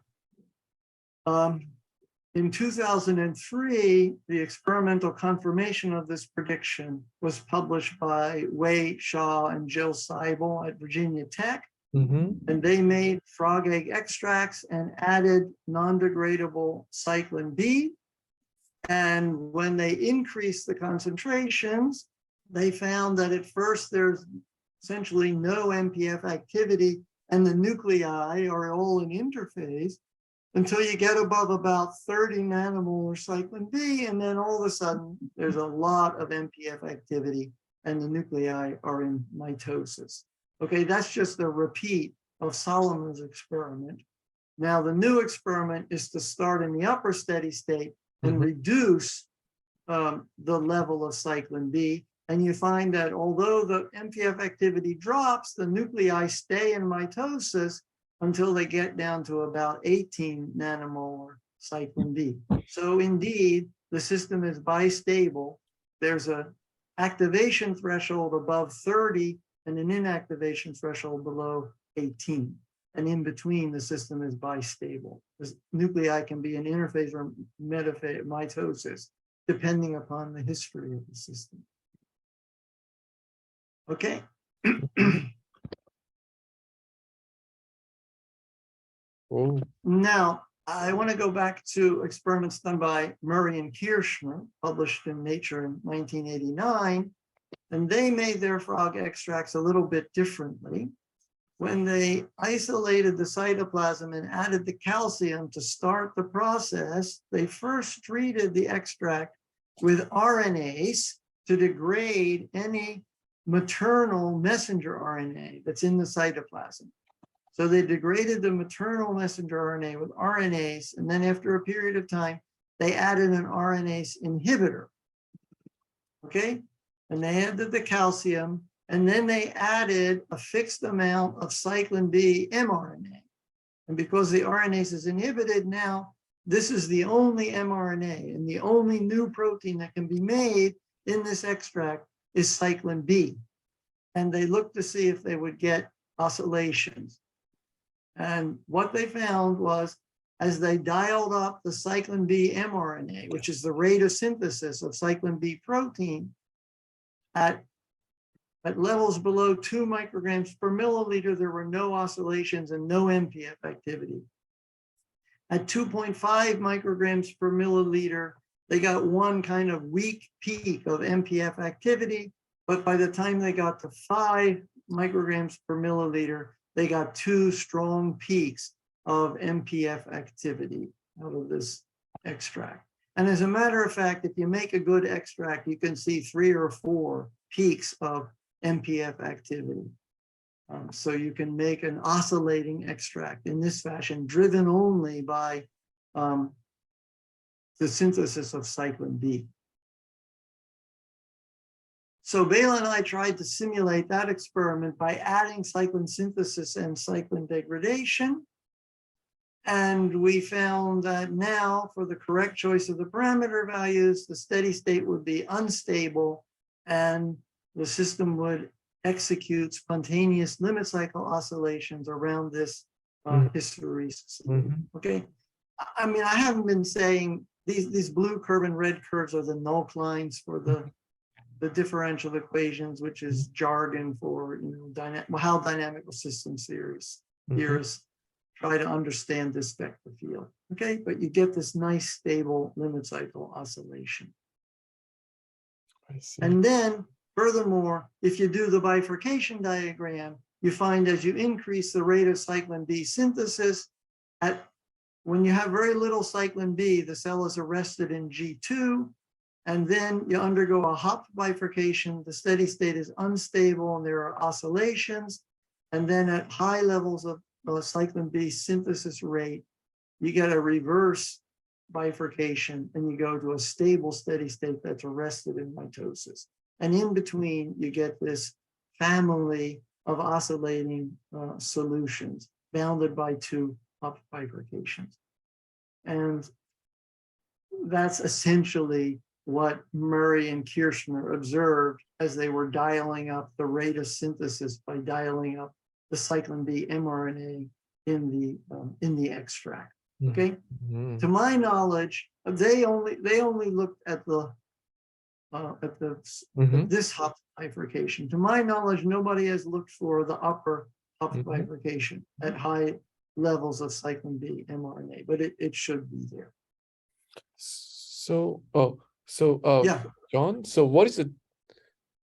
in 2003, the experimental confirmation of this prediction was published by Wei Shaw and Jill Seibel at Virginia Tech. And they made frog egg extracts and added non-degradable cyclin B. And when they increased the concentrations, they found that at first there's essentially no MPF activity and the nuclei are all in interphase until you get above about 30 nanomolar cyclin B, and then all of a sudden there's a lot of MPF activity and the nuclei are in mitosis. Okay, that's just a repeat of Solomon's experiment. Now the new experiment is to start in the upper steady state and reduce the level of cyclin B. And you find that although the MPF activity drops, the nuclei stay in mitosis until they get down to about 18 nanomolar cyclin B. So indeed, the system is bistable. There's an activation threshold above 30 and an inactivation threshold below 18. And in between, the system is bistable. The nuclei can be in interphase or metaphase mitosis, depending upon the history of the system. Okay. Oh. Now, I want to go back to experiments done by Murray and Kirschner, published in Nature in 1989, and they made their frog extracts a little bit differently. When they isolated the cytoplasm and added the calcium to start the process, they first treated the extract with RNase to degrade any maternal messenger RNA that's in the cytoplasm. So they degraded the maternal messenger RNA with RNase, and then after a period of time, they added an RNase inhibitor. Okay, and they added the calcium, and then they added a fixed amount of cyclin B mRNA. And because the RNase is inhibited now, this is the only mRNA, and the only new protein that can be made in this extract is cyclin B. And they looked to see if they would get oscillations. And what they found was, as they dialed up the cyclin B mRNA, which is the rate of synthesis of cyclin B protein, at levels below 2 micrograms per milliliter, there were no oscillations and no MPF activity. At 2.5 micrograms per milliliter, they got one kind of weak peak of MPF activity, but by the time they got to 5 micrograms per milliliter, they got 2 strong peaks of MPF activity out of this extract. And as a matter of fact, if you make a good extract, you can see 3 or 4 peaks of MPF activity. So you can make an oscillating extract in this fashion, driven only by the synthesis of cyclin B. So Bela and I tried to simulate that experiment by adding cyclin synthesis and cyclin degradation. And we found that now, for the correct choice of the parameter values, the steady state would be unstable and the system would execute spontaneous limit cycle oscillations around this hysteresis. Okay. I mean, I haven't been saying these blue curve and red curves are the null lines for the differential equations, which is jargon for how dynamical systems theorists try to understand this vector field. Okay, but you get this nice stable limit cycle oscillation. I see. And then furthermore, if you do the bifurcation diagram, you find as you increase the rate of cyclin B synthesis, when you have very little cyclin B, the cell is arrested in G2, and then you undergo a hop bifurcation. The steady state is unstable and there are oscillations. And then at high levels of cyclin B synthesis rate, you get a reverse bifurcation and you go to a stable steady state that's arrested in mitosis. And in between, you get this family of oscillating solutions bounded by 2 hop bifurcations. And that's essentially what Murray and Kirschner observed as they were dialing up the rate of synthesis by dialing up the cyclin B mRNA in the extract. Okay, to my knowledge, they only looked at this hop bifurcation. To my knowledge, nobody has looked for the upper hop bifurcation at high levels of cyclin B mRNA, but it should be there. So, Yeah. John, so what is the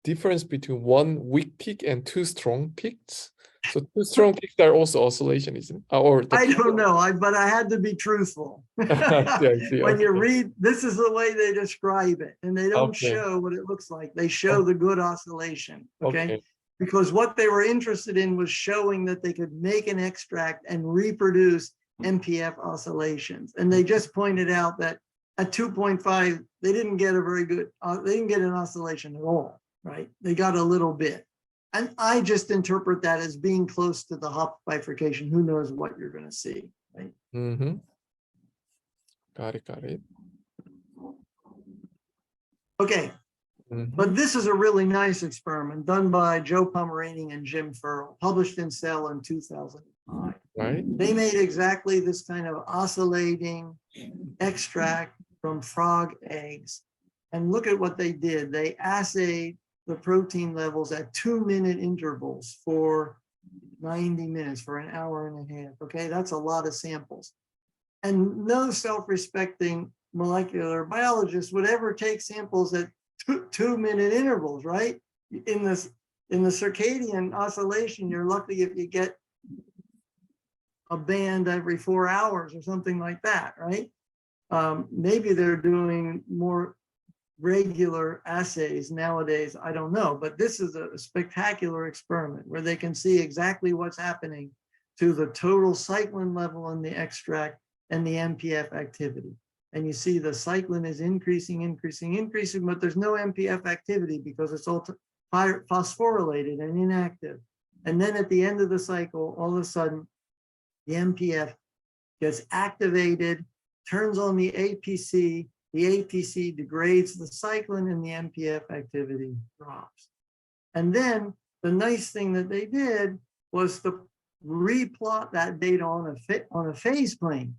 difference between one weak peak and two strong peaks? So two strong peaks are also oscillation, isn't it? Or the I don't know, but I had to be truthful. I see, When you okay. read, this is the way they describe it, and they don't Okay. show what it looks like. They show the good oscillation, okay? Okay. Because what they were interested in was showing that they could make an extract and reproduce MPF oscillations. And they just pointed out that at 2.5, they didn't get a very good, they didn't get an oscillation at all, right? They got a little bit. And I just interpret that as being close to the Hopf bifurcation. Who knows what you're going to see, right? Mm-hmm. Got it. Okay, Mhm. but this is a really nice experiment done by Joe Pomeranian and Jim Furl, published in Cell in 2005. Right. They made exactly this kind of oscillating extract from frog eggs. And look at what they did. They assayed the protein levels at 2-minute intervals for 90 minutes, for an hour and a half. Okay, that's a lot of samples. And no self-respecting molecular biologist would ever take samples at 2-minute intervals, right? In the circadian oscillation, you're lucky if you get a band every 4 hours or something like that, right? Maybe they're doing more regular assays nowadays, I don't know, but this is a spectacular experiment where they can see exactly what's happening to the total cyclin level in the extract and the MPF activity. And you see the cyclin is increasing, but there's no MPF activity because it's all phosphorylated and inactive. And then at the end of the cycle, all of a sudden, the MPF gets activated, turns on the APC degrades the cyclin and the MPF activity drops. And then the nice thing that they did was to replot that data on a phase plane,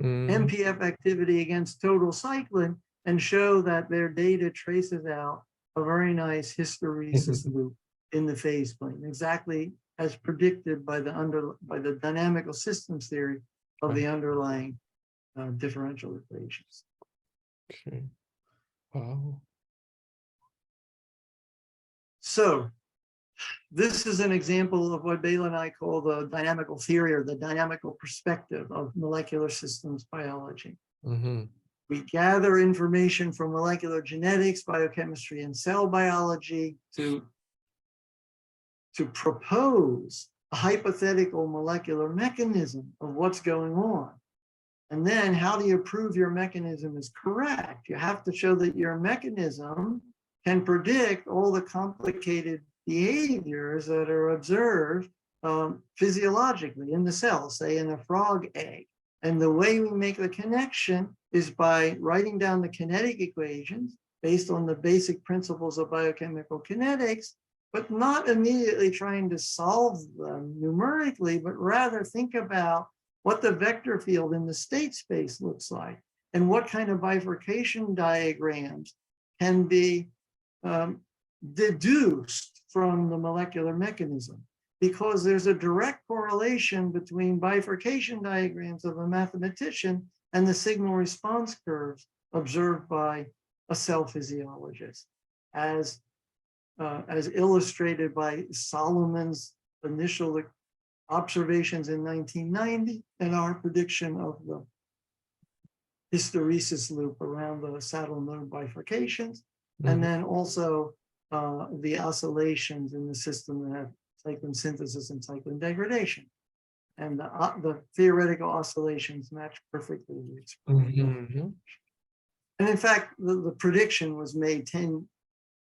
MPF activity against total cyclin, and show that their data traces out a very nice hysteresis loop in the phase plane, exactly as predicted by the dynamical systems theory of the underlying differential equations. Okay. Wow. So this is an example of what Bela and I call the dynamical theory or the dynamical perspective of molecular systems biology. Mm-hmm. We gather information from molecular genetics, biochemistry, and cell biology to propose a hypothetical molecular mechanism of what's going on. And then how do you prove your mechanism is correct? You have to show that your mechanism can predict all the complicated behaviors that are observed physiologically in the cell, say in a frog egg. And the way we make the connection is by writing down the kinetic equations based on the basic principles of biochemical kinetics, but not immediately trying to solve them numerically, but rather think about what the vector field in the state space looks like and what kind of bifurcation diagrams can be deduced from the molecular mechanism, because there's a direct correlation between bifurcation diagrams of a mathematician and the signal response curves observed by a cell physiologist, as illustrated by Solomon's initial observations in 1990 and our prediction of the hysteresis loop around the saddle node bifurcations, and then also the oscillations in the system that have cyclin synthesis and cyclin degradation. And the theoretical oscillations match perfectly the experimental. And in fact, the prediction was made 10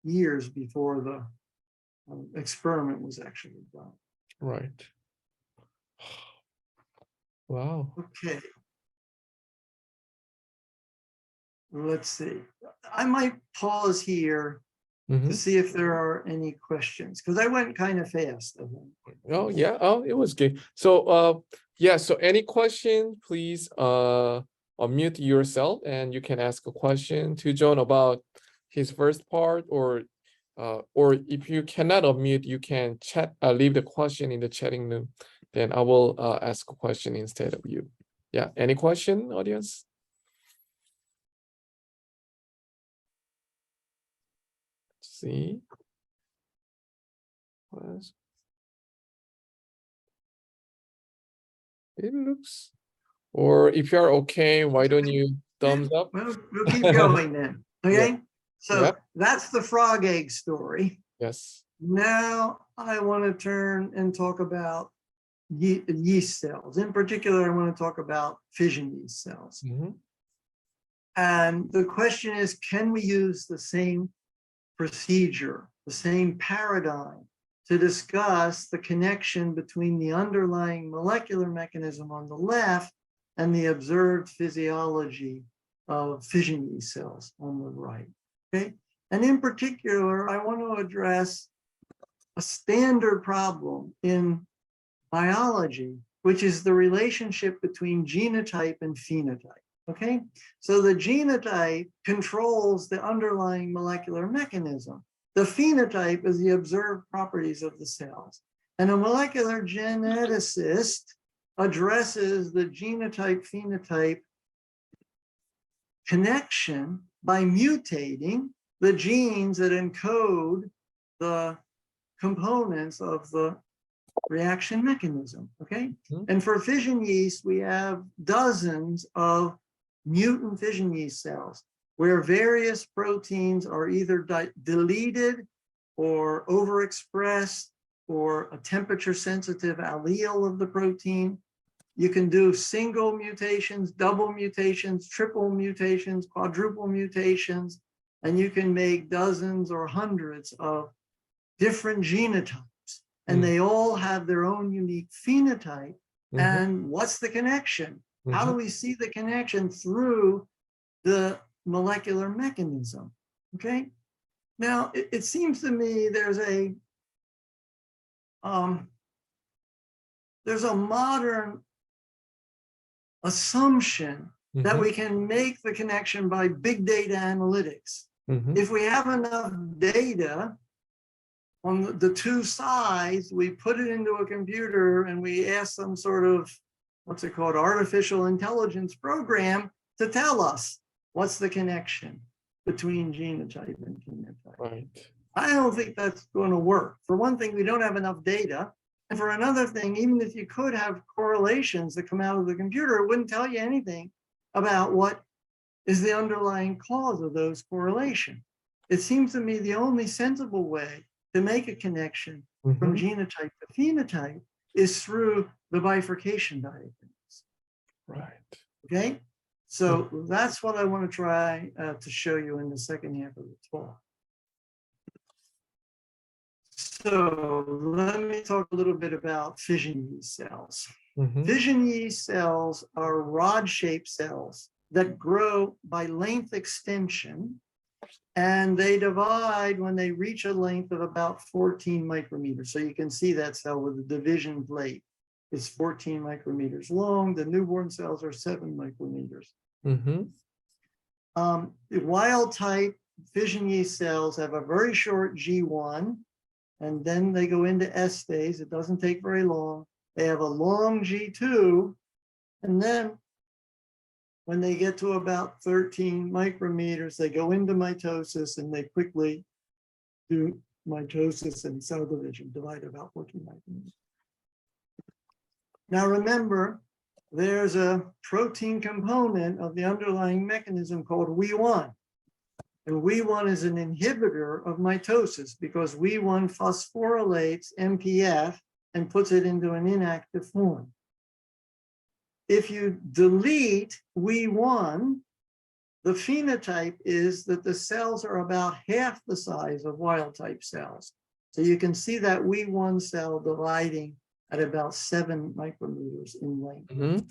years before the experiment was actually done. Right. Wow. Okay. Let's see. I might pause here to see if there are any questions, because I went kind of fast. Oh yeah. Oh, it was good. So yeah. So any question, please unmute yourself, and you can ask a question to John about his first part, or if you cannot unmute, you can chat. Leave the question in the chatting room. Then I will ask a question instead of you. Yeah. Any question, audience? see. Plus. It looks, or if you are okay, why don't you thumbs up? Well, we'll keep going then. Okay. So Yep. that's the frog egg story. Yes. Now I want to turn and talk about yeast cells. In particular, I want to talk about fission yeast cells. Mhm. And the question is, can we use the same procedure, the same paradigm to discuss the connection between the underlying molecular mechanism on the left and the observed physiology of fission yeast cells on the right? Okay. And in particular, I want to address a standard problem in biology, which is the relationship between genotype and phenotype. Okay, so the genotype controls the underlying molecular mechanism. The phenotype is the observed properties of the cells. And a molecular geneticist addresses the genotype-phenotype connection by mutating the genes that encode the components of the reaction mechanism, okay? Mhm. And for fission yeast, we have dozens of mutant fission yeast cells where various proteins are either deleted or overexpressed or a temperature sensitive allele of the protein. You can do single mutations, double mutations, triple mutations, quadruple mutations, and you can make dozens or hundreds of different genotypes. And they all have their own unique phenotype. Mhm. And what's the connection? How do we see the connection through the molecular mechanism? Okay. Now, it seems to me there's a modern assumption that Mhm. we can make the connection by big data analytics. Mhm. If we have enough data on the two sides, we put it into a computer and we ask some sort of, what's it called, artificial intelligence program to tell us what's the connection between genotype and phenotype. Right. I don't think that's going to work. For one thing, we don't have enough data. And for another thing, even if you could have correlations that come out of the computer, it wouldn't tell you anything about what is the underlying cause of those correlations. It seems to me the only sensible way to make a connection from Mhm. genotype to phenotype is through the bifurcation diagrams. Right. Okay, so that's what I want to try to show you in the second half of the talk. So let me talk a little bit about fission yeast cells. Mhm. Fission yeast cells are rod-shaped cells that grow by length extension, and they divide when they reach a length of about 14 micrometers. So you can see that cell with the division plate is 14 micrometers long. The newborn cells are 7 micrometers. Mhm. The wild type fission yeast cells have a very short G1, and then they go into S phase. It doesn't take very long. They have a long G2, and then when they get to about 13 micrometers, they go into mitosis and they quickly do mitosis and cell division, divide about 14 micrometers. Now remember, there's a protein component of the underlying mechanism called WEE1. And WEE1 is an inhibitor of mitosis because WEE1 phosphorylates MPF and puts it into an inactive form. If you delete WEE1, the phenotype is that the cells are about half the size of wild type cells. So you can see that WEE1 cell dividing at about 7 micrometers in length. Mhm.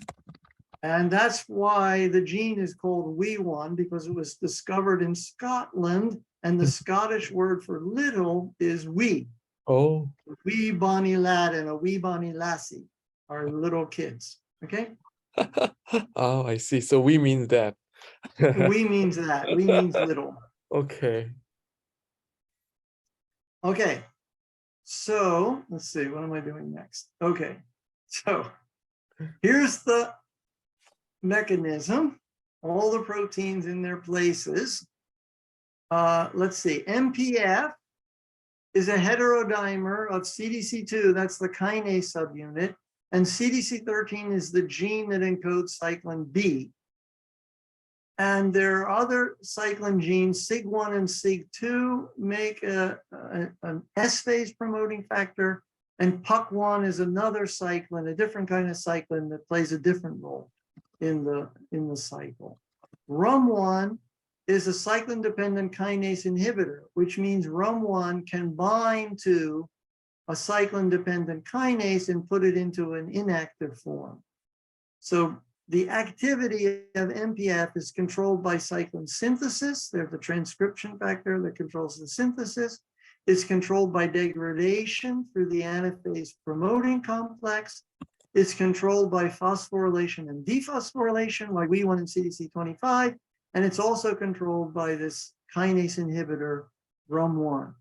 And that's why the gene is called WEE1, because it was discovered in Scotland, and the Scottish word for little is wee. Oh. Wee bonny lad and a wee bonny lassie are little kids, okay? Oh, I see. So we means that. We means that, we means little. Okay. Okay, so let's see, what am I doing next? Okay, so here's the mechanism, all the proteins in their places. let's see, MPF is a heterodimer of CDC2, that's the kinase subunit, and CDC13 is the gene that encodes cyclin B. And there are other cyclin genes, SIG1 and SIG2 make an S-phase promoting factor, and PUC1 is another cyclin, a different kind of cyclin that plays a different role in the cycle. RUM1 is a cyclin-dependent kinase inhibitor, which means RUM1 can bind to a cyclin-dependent kinase and put it into an inactive form. So the activity of MPF is controlled by cyclin synthesis. There's the transcription factor that controls the synthesis. It's controlled by degradation through the anaphase promoting complex. It's controlled by phosphorylation and dephosphorylation, like WEE1 and CDC25. And it's also controlled by this kinase inhibitor, RUM1.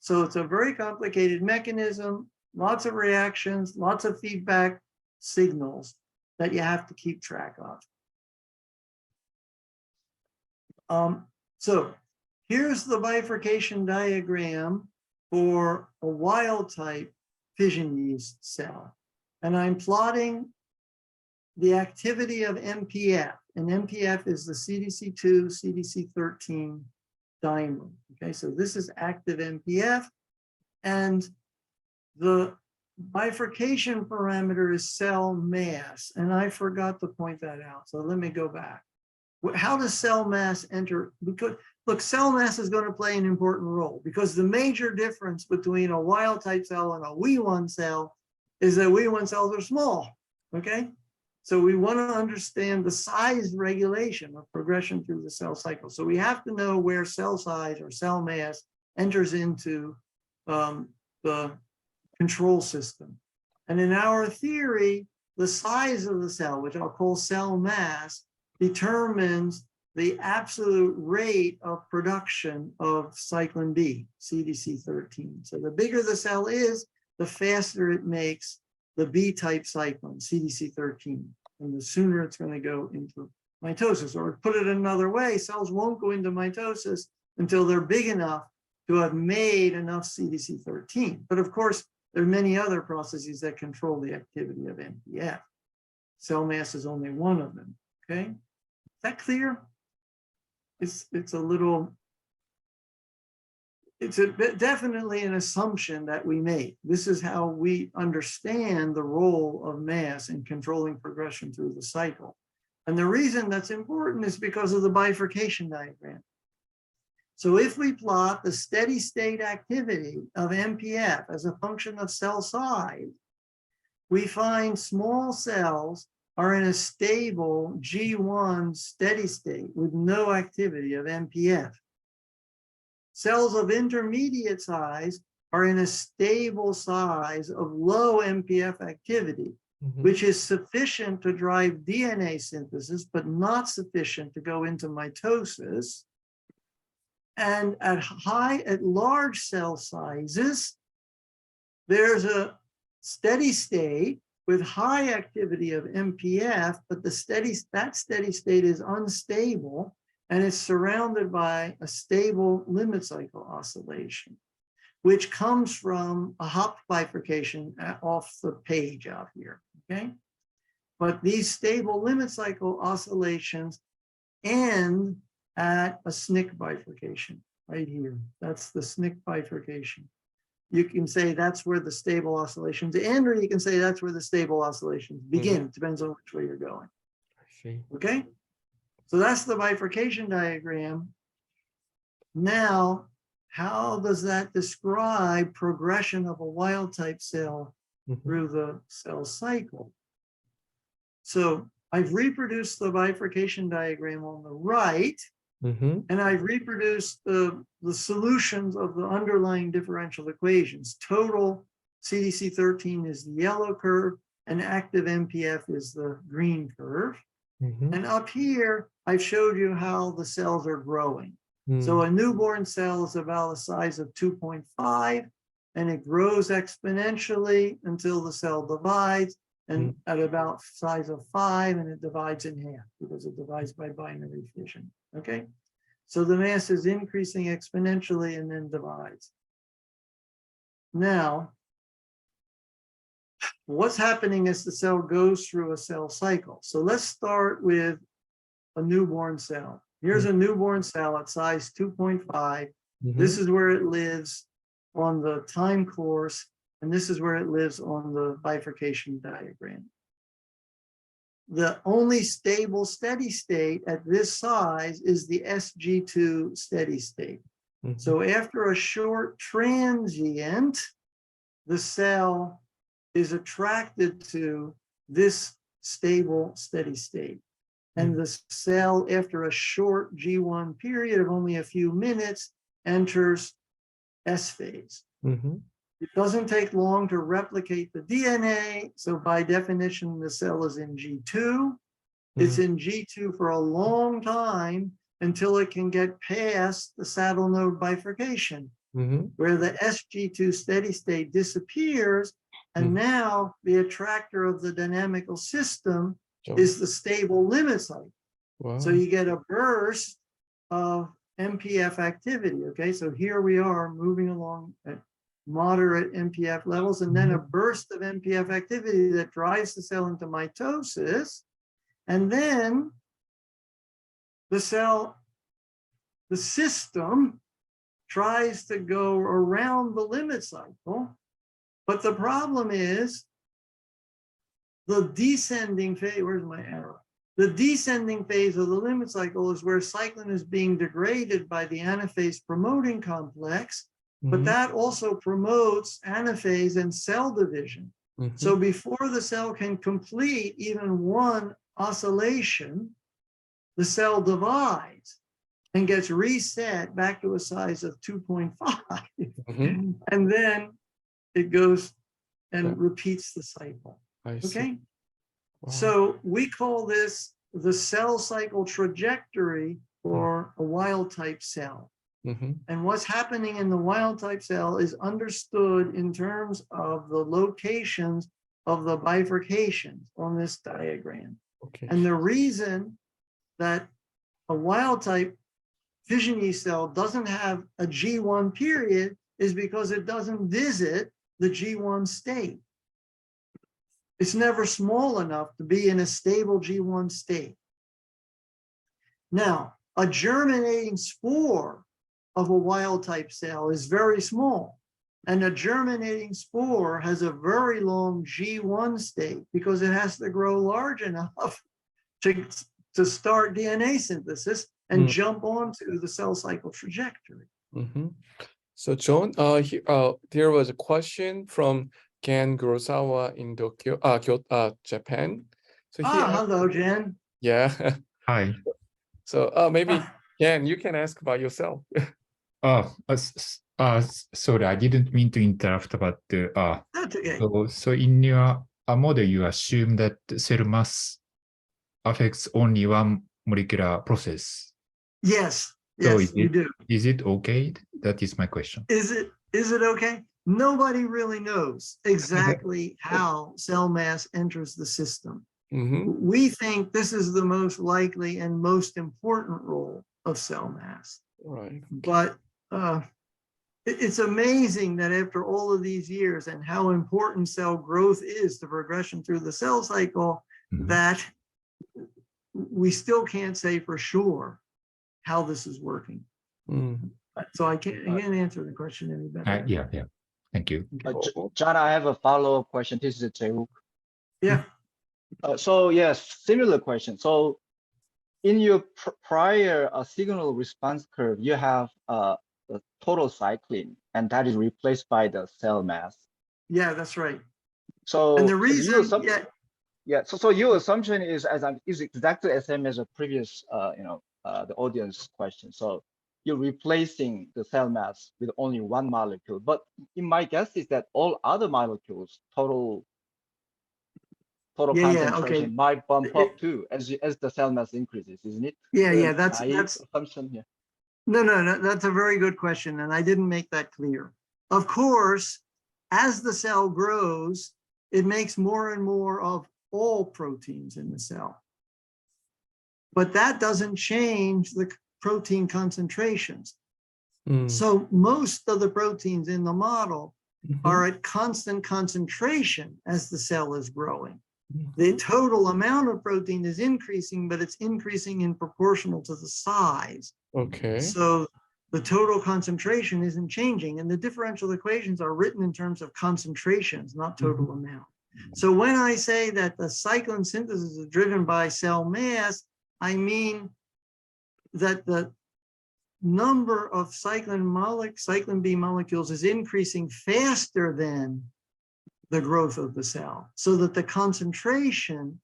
So it's a very complicated mechanism, lots of reactions, lots of feedback signals that you have to keep track of. So here's the bifurcation diagram for a wild type fission yeast cell. And I'm plotting the activity of MPF, and MPF is the CDC2, CDC13 dimer. Okay, so this is active MPF, and the bifurcation parameter is cell mass, and I forgot to point that out. So let me go back. How does cell mass enter? Because look, cell mass is going to play an important role, because the major difference between a wild type cell and a WEE1 cell is that WEE1 cells are small. Okay, so we want to understand the size regulation of progression through the cell cycle. So we have to know where cell size or cell mass enters into the control system. And in our theory, the size of the cell, which I'll call cell mass, determines the absolute rate of production of cyclin B, CDC13. So the bigger the cell is, the faster it makes the B-type cyclin, CDC13, and the sooner it's going to go into mitosis. Or put it another way, cells won't go into mitosis until they're big enough to have made enough CDC13. But of course, there are many other processes that control the activity of MPF. Cell mass is only one of them, okay? Is that clear? It's definitely an assumption that we make. This is how we understand the role of mass in controlling progression through the cycle. And the reason that's important is because of the bifurcation diagram. So if we plot the steady state activity of MPF as a function of cell size, we find small cells are in a stable G1 steady state with no activity of MPF. Cells of intermediate size are in a stable size of low MPF activity, which is sufficient to drive DNA synthesis, but not sufficient to go into mitosis. And at large cell sizes, there's a steady state with high activity of MPF, but that steady state is unstable, and it's surrounded by a stable limit cycle oscillation, which comes from a Hopf bifurcation off the page out here, okay? But these stable limit cycle oscillations end at a SNC bifurcation right here. That's the SNC bifurcation. You can say that's where the stable oscillations end, or you can say that's where the stable oscillations begin. It depends on which way you're going. I see. Okay? So that's the bifurcation diagram. Now, how does that describe progression of a wild type cell through the cell cycle? So I've reproduced the bifurcation diagram on the right, and I've reproduced the solutions of the underlying differential equations. Total CDC13 is the yellow curve, and active MPF is the green curve. And up here, I've showed you how the cells are growing. So a newborn cell is about the size of 2.5, and it grows exponentially until the cell divides, and at about size of 5, and it divides in half because it divides by binary fission. Okay, So the mass is increasing exponentially and then divides. Now, what's happening as the cell goes through a cell cycle? So let's start with a newborn cell. Here's a newborn cell at size 2.5. This is where it lives on the time course, and this is where it lives on the bifurcation diagram. The only stable steady state at this size is the SG2 steady state. So after a short transient, the cell is attracted to this stable steady state. And the cell, after a short G1 period of only a few minutes, enters S phase. It doesn't take long to replicate the DNA. So by definition, the cell is in G2. It's in G2 for a long time until it can get past the saddle node bifurcation, where the SG2 steady state disappears. And now the attractor of the dynamical system is the stable limit cycle. Wow. So you get a burst of MPF activity. Okay, so here we are moving along at moderate MPF levels, and then a burst of MPF activity that drives the cell into mitosis. And then the system tries to go around the limit cycle. But the problem is the descending phase, where's my arrow? The descending phase of the limit cycle is where cyclin is being degraded by the anaphase promoting complex, but that also promotes anaphase and cell division. So before the cell can complete even one oscillation, the cell divides and gets reset back to a size of 2.5. And then it goes and repeats the cycle. Okay? Wow. So we call this the cell cycle trajectory for a wild type cell. And what's happening in the wild type cell is understood in terms of the locations of the bifurcations on this diagram. And the reason that a wild type fission yeast cell doesn't have a G1 period is because it doesn't visit the G1 state. It's never small enough to be in a stable G1 state. Now, a germinating spore of a wild type cell is very small. And a germinating spore has a very long G1 state because it has to grow large enough to start DNA synthesis and jump onto the cell cycle trajectory. So John, there was a question from Ken Kurosawa in Tokyo, Japan. So hello, Jen. Yeah. Hi. So maybe Ken, you can ask about yourself. Sorry, I didn't mean to interrupt, but That's okay. so in your model, you assume that cell mass affects only one molecular process. Yes, So yes, you do. Is it okay? That is my question. Is it okay? Nobody really knows exactly how cell mass enters the system. We think this is the most likely and most important role of cell mass. Right. But it's amazing that after all of these years and how important cell growth is to progression through the cell cycle, that we still can't say for sure how this is working. So I can't answer the question any better. Yeah. Thank you. John, I have a follow-up question. This is Jae-wook. Yeah. So yes, similar question. So in your prior signal response curve, you have the total cycling, and that is replaced by the cell mass. Yeah, that's right. So and the reason, So your assumption is exactly the same as a previous, the audience question. So you're replacing the cell mass with only one molecule. But in my guess is that all other molecules, total concentration might bump up too as the cell mass increases, isn't it? Yeah, that's assumption here. No, that's a very good question, and I didn't make that clear. Of course, as the cell grows, it makes more and more of all proteins in the cell. But that doesn't change the protein concentrations. Mm. So most of the proteins in the model Mhm. are at constant concentration as the cell is growing. Mhm. The total amount of protein is increasing, but it's increasing in proportional to the size. Okay. So the total concentration isn't changing, and the differential equations are written in terms of concentrations, not total amount. So when I say that the cyclin synthesis is driven by cell mass, I mean that the number of cyclin B molecules is increasing faster than the growth of the cell, so that the concentration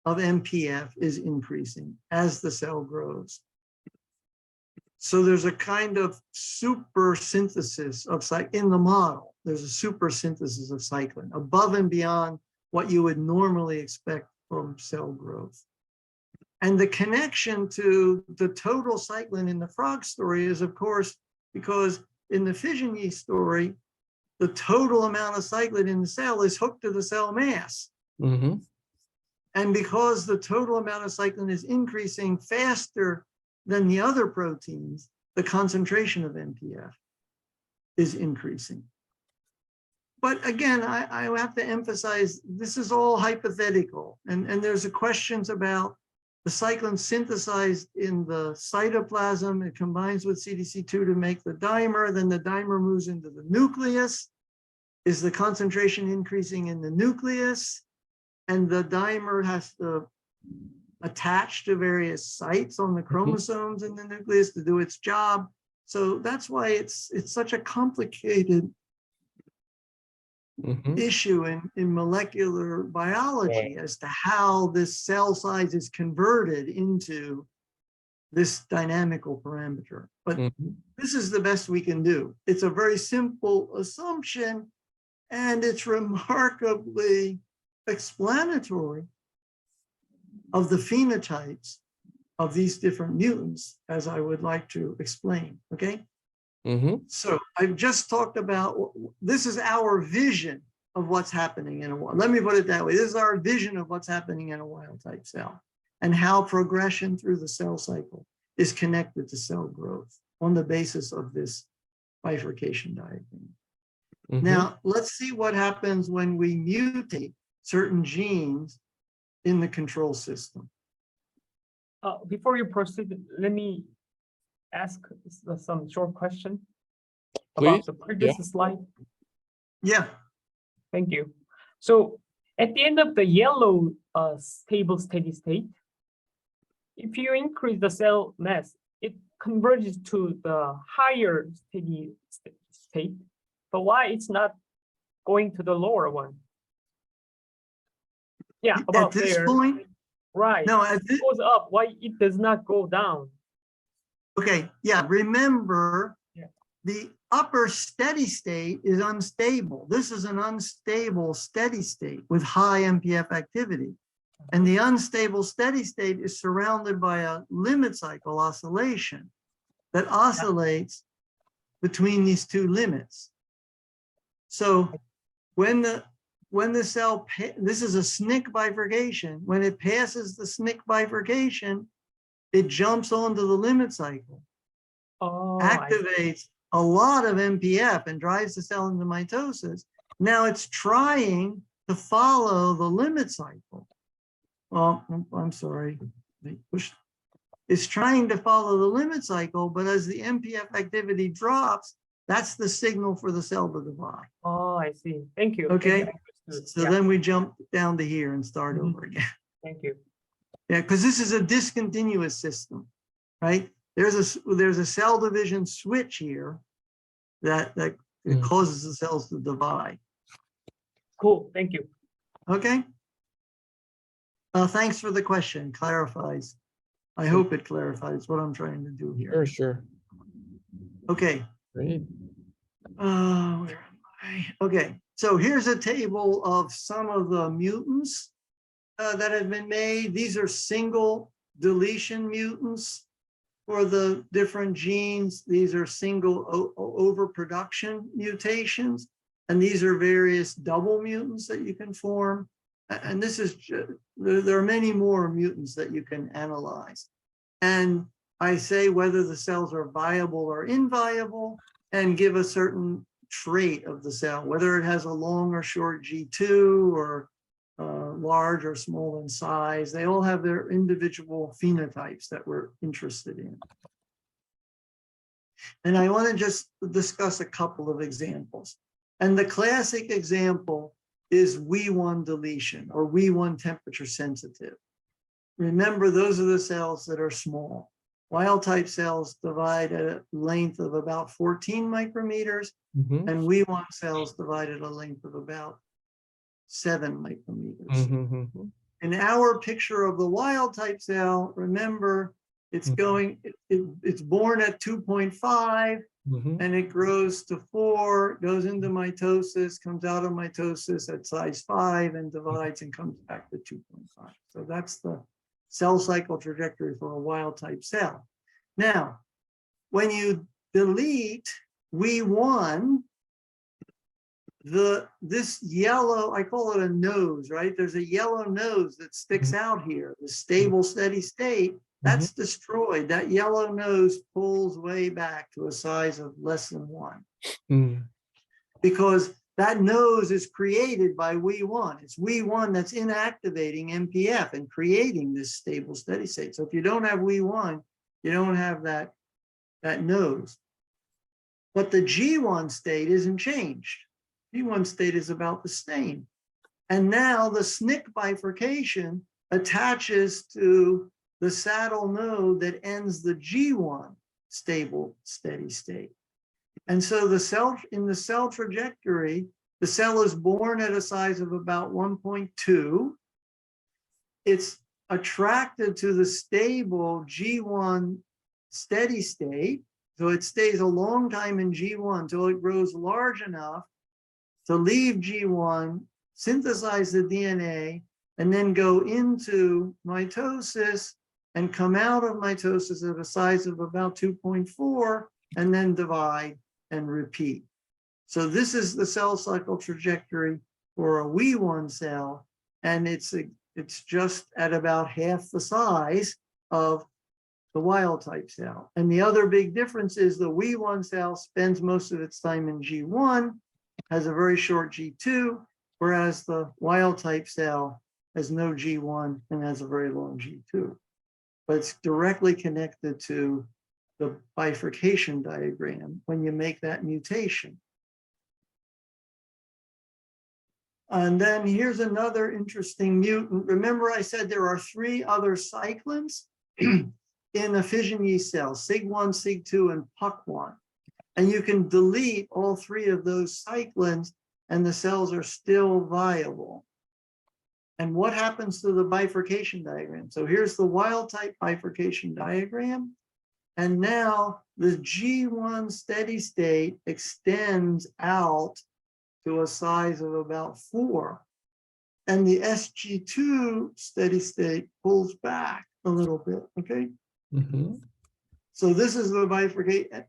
of MPF is increasing as the cell grows. So there's a kind of super synthesis of in the model. There's a super synthesis of cyclin above and beyond what you would normally expect from cell growth. And the connection to the total cyclin in the frog story is, of course, because in the fission yeast story, the total amount of cyclin in the cell is hooked to the cell mass. Mm-hmm. And because the total amount of cyclin is increasing faster than the other proteins, the concentration of MPF is increasing. But again, I have to emphasize, this is all hypothetical. And there's questions about the cyclin synthesized in the cytoplasm. It combines with CDC2 to make the dimer. Then the dimer moves into the nucleus. Is the concentration increasing in the nucleus? And the dimer has to attach to various sites on the chromosomes in the nucleus to do its job. So that's why it's such a complicated issue in molecular biology as to how this cell size is converted into this dynamical parameter. But this is the best we can do. It's a very simple assumption, and it's remarkably explanatory of the phenotypes of these different mutants, as I would like to explain, okay? So I've just talked about, this is our vision of what's happening in a wild. Let me put it that way. This is our vision of what's happening in a wild type cell and how progression through the cell cycle is connected to cell growth on the basis of this bifurcation diagram. Now, let's see what happens when we mutate certain genes in the control system. Before you proceed, let me ask some short question Please. about the previous slide. Yeah. Thank you. So at the end of the yellow stable steady state, if you increase the cell mass, it converges to the higher steady state. But why it's not going to the lower one? Yeah, about at this there. point, Right. no, It goes up. Why it does not go down? okay, yeah, remember the upper steady state is unstable. This is an unstable steady state with high MPF activity. And the unstable steady state is surrounded by a limit cycle oscillation that oscillates between these two limits. So when the cell, this is a SNC bifurcation, when it passes the SNC bifurcation, it jumps onto the limit cycle, activates a lot of MPF and drives the cell into mitosis. Now it's trying to follow the limit cycle. Well, I'm sorry, it's trying to follow the limit cycle, but as the MPF activity drops, that's the signal for the cell to divide. Oh, I see. Thank you. Okay. Thank you. So then we jump down to here and start over again. Thank you. Yeah, because this is a discontinuous system, right? There's a cell division switch here that causes the cells to divide. Cool. Thank you. Okay. Thanks for the question. Clarifies. I hope it clarifies what I'm trying to do here. Sure. Okay. Great. Where am I? Okay. So here's a table of some of the mutants that have been made. These are single deletion mutants for the different genes. These are single overproduction mutations. And these are various double mutants that you can form. And this is, there are many more mutants that you can analyze. And I say whether the cells are viable or inviable and give a certain trait of the cell, whether it has a long or short G2 or large or small in size. They all have their individual phenotypes that we're interested in. And I want to just discuss a couple of examples. And the classic example is WEE1 deletion or WEE1 temperature sensitive. Remember, those are the cells that are small. Wild type cells divide at a length of about 14 micrometers, and WEE1 cells divide at a length of about 7 micrometers. In our picture of the wild type cell, remember, it's going, it's born at 2.5, and it grows to 4, goes into mitosis, comes out of mitosis at size 5, and divides and comes back to 2.5. So that's the cell cycle trajectory for a wild type cell. Now, when you delete WEE1, this yellow, I call it a nose, right? There's a yellow nose that sticks out here, the stable steady state, that's destroyed. That yellow nose pulls way back to a size of less than 1. Because that nose is created by WEE1. It's WEE1 that's inactivating MPF and creating this stable steady state. So if you don't have WEE1, you don't have that nose. But the G1 state isn't changed. G1 state is about the same. And now the SNC bifurcation attaches to the saddle node that ends the G1 stable steady state. And so the cell, in the cell trajectory, the cell is born at a size of about 1.2. It's attracted to the stable G1 steady state. So it stays a long time in G1 until it grows large enough to leave G1, synthesize the DNA, and then go into mitosis and come out of mitosis at a size of about 2.4, and then divide and repeat. So this is the cell cycle trajectory for a WEE1 cell, and it's just at about half the size of the wild type cell. And the other big difference is the WEE1 cell spends most of its time in G1, has a very short G2, whereas the wild type cell has no G1 and has a very long G2. But it's directly connected to the bifurcation diagram when you make that mutation. And then here's another interesting mutant. Remember I said there are 3 other cyclins in a fission yeast cell, SIG1, SIG2, and PUC1. And you can delete all 3 of those cyclins and the cells are still viable. And what happens to the bifurcation diagram? So here's the wild type bifurcation diagram. And now the G1 steady state extends out to a size of about 4. And the SG2 steady state pulls back a little bit, okay? So this is the bifurcation,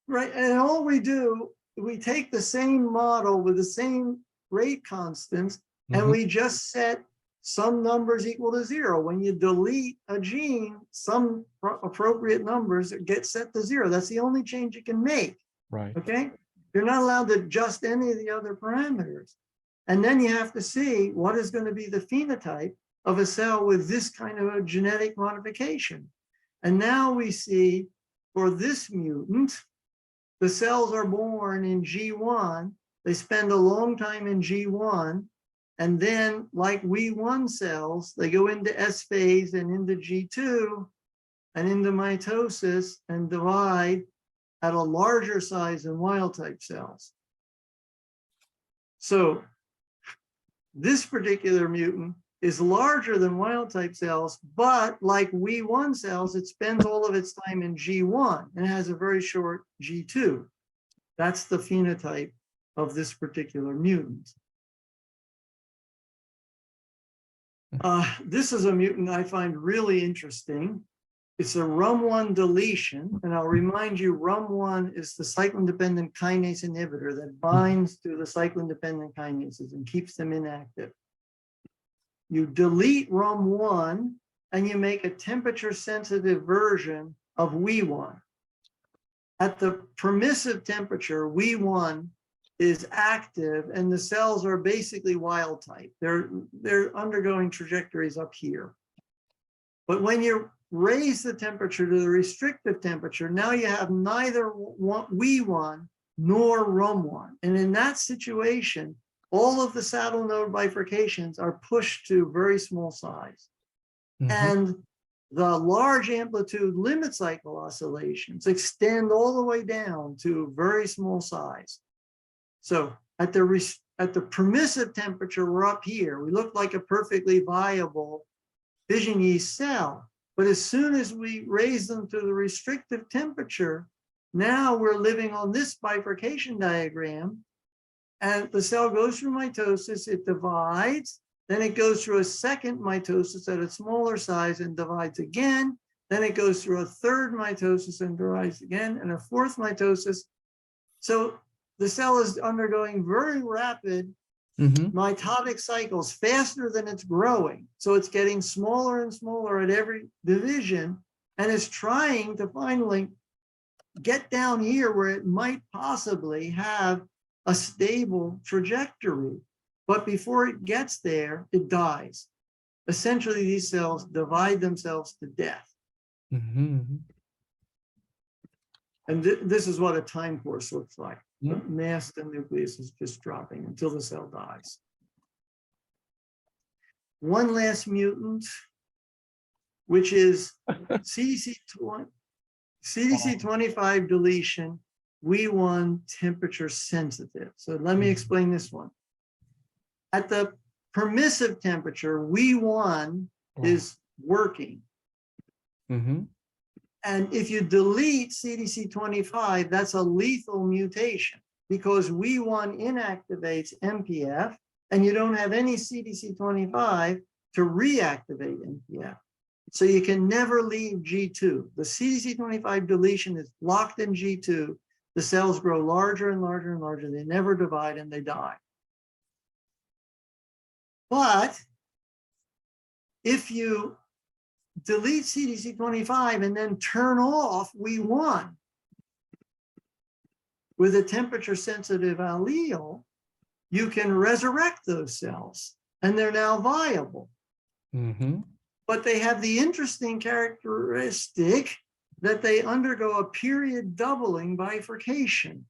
right? And all we do, we take the same model with the same rate constants, and we just set some numbers equal to 0. When you delete a gene, some appropriate numbers get set to 0. That's the only change you can make. Right. Okay? You're not allowed to adjust any of the other parameters. And then you have to see what is going to be the phenotype of a cell with this kind of a genetic modification. And now we see for this mutant, the cells are born in G1. They spend a long time in G1. And then, like WEE1 cells, they go into S phase and into G2 and into mitosis and divide at a larger size than wild type cells. So this particular mutant is larger than wild type cells, but like WEE1 cells, it spends all of its time in G1 and has a very short G2. That's the phenotype of this particular mutant. This is a mutant I find really interesting. It's a RUM1 deletion, and I'll remind you, RUM1 is the cyclin-dependent kinase inhibitor that binds to the cyclin-dependent kinases and keeps them inactive. You delete RUM1, and you make a temperature-sensitive version of We1. At the permissive temperature, We1 is active, and the cells are basically wild type. They're undergoing trajectories up here. But when you raise the temperature to the restrictive temperature, now you have neither We1 nor Rum1. And in that situation, all of the saddle node bifurcations are pushed to very small size. And the large amplitude limit cycle oscillations extend all the way down to very small size. So at the permissive temperature, we're up here. We look like a perfectly viable fission yeast cell. But as soon as we raise them to the restrictive temperature, now we're living on this bifurcation diagram. And the cell goes through mitosis, it divides, then it goes through a second mitosis at a smaller size and divides again. Then it goes through a third mitosis and divides again, and a fourth mitosis. So the cell is undergoing very rapid mitotic cycles faster than it's growing. So it's getting smaller and smaller at every division, and it's trying to finally get down here where it might possibly have a stable trajectory. But before it gets there, it dies. Essentially, these cells divide themselves to death. And this is what a time course looks like. The mass of the nucleus is just dropping until the cell dies. One last mutant, which is CDC25 deletion, We1 temperature sensitive. So let me explain this one. At the permissive temperature, We1 is working. And if you delete CDC25, that's a lethal mutation because We1 inactivates MPF and you don't have any CDC25 to reactivate MPF. So you can never leave G2. The CDC25 deletion is locked in G2. The cells grow larger and larger and larger. They never divide and they die. But if you delete CDC25 and then turn off We1 with a temperature sensitive allele, you can resurrect those cells and they're now viable. But they have the interesting characteristic that they undergo a period doubling bifurcation.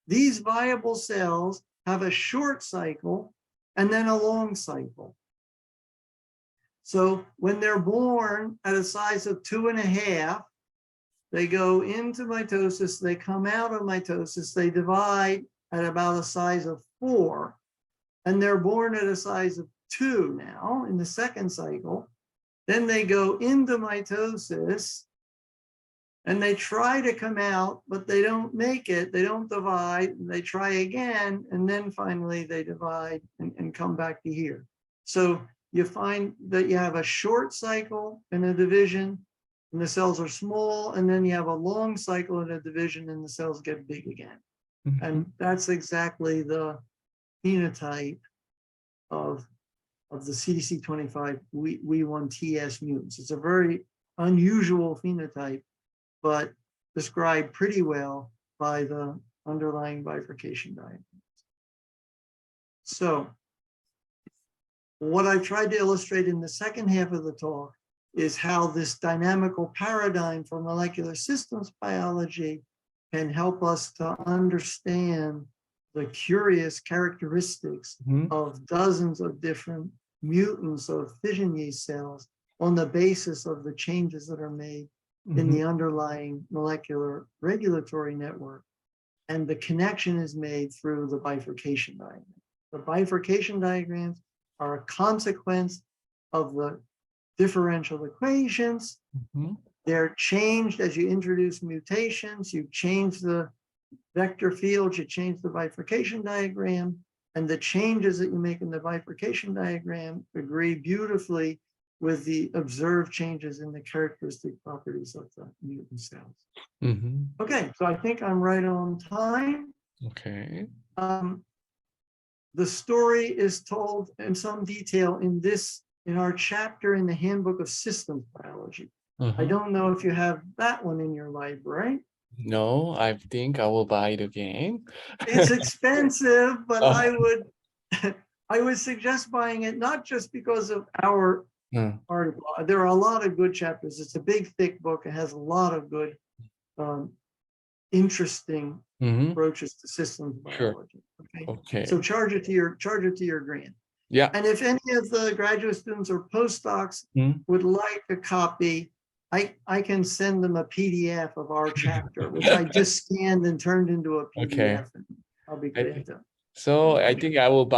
These viable cells have a short cycle and then a long cycle. So when they're born at a size of 2.5, they go into mitosis, they come out of mitosis, they divide at about a size of 4, and they're born at a size of 2 now in the second cycle. Then they go into mitosis and they try to come out, but they don't make it, they don't divide, and they try again, and then finally they divide and come back to here. So you find that you have a short cycle in a division, and the cells are small, and then you have a long cycle in a division, and the cells get big again. And that's exactly the phenotype of the CDC25 We1TS mutants. It's a very unusual phenotype, but described pretty well by the underlying bifurcation diagrams. So what I tried to illustrate in the second half of the talk is how this dynamical paradigm for molecular systems biology can help us to understand the curious characteristics of dozens of different mutants of fission yeast cells on the basis of the changes that are made in the underlying molecular regulatory network. And the connection is made through the bifurcation diagram. The bifurcation diagrams are a consequence of the differential equations. They're changed as you introduce mutations. You change the vector fields, you change the bifurcation diagram, and the changes that you make in the bifurcation diagram agree beautifully with the observed changes in the characteristic properties of the mutant cells. Okay, so I think I'm right on time. Okay. The story is told in some detail in this in our chapter in the Handbook of Systems Biology. I Uh-huh. don't know if you have that one in your library. No, I think I will buy it again. It's expensive, but Oh. I would suggest buying it, not just because of our Mm. article. There are a lot of good chapters. It's a big, thick book. It has a lot of good, interesting Mhm. approaches to systems Sure. biology. Okay. Okay. So charge it to your grant. Yeah. And if any of the graduate students or postdocs Mm. would like a copy, I can send them a PDF of our chapter, which I just scanned and turned into a Okay. PDF. And I'll be I glad think- to. So I think I will buy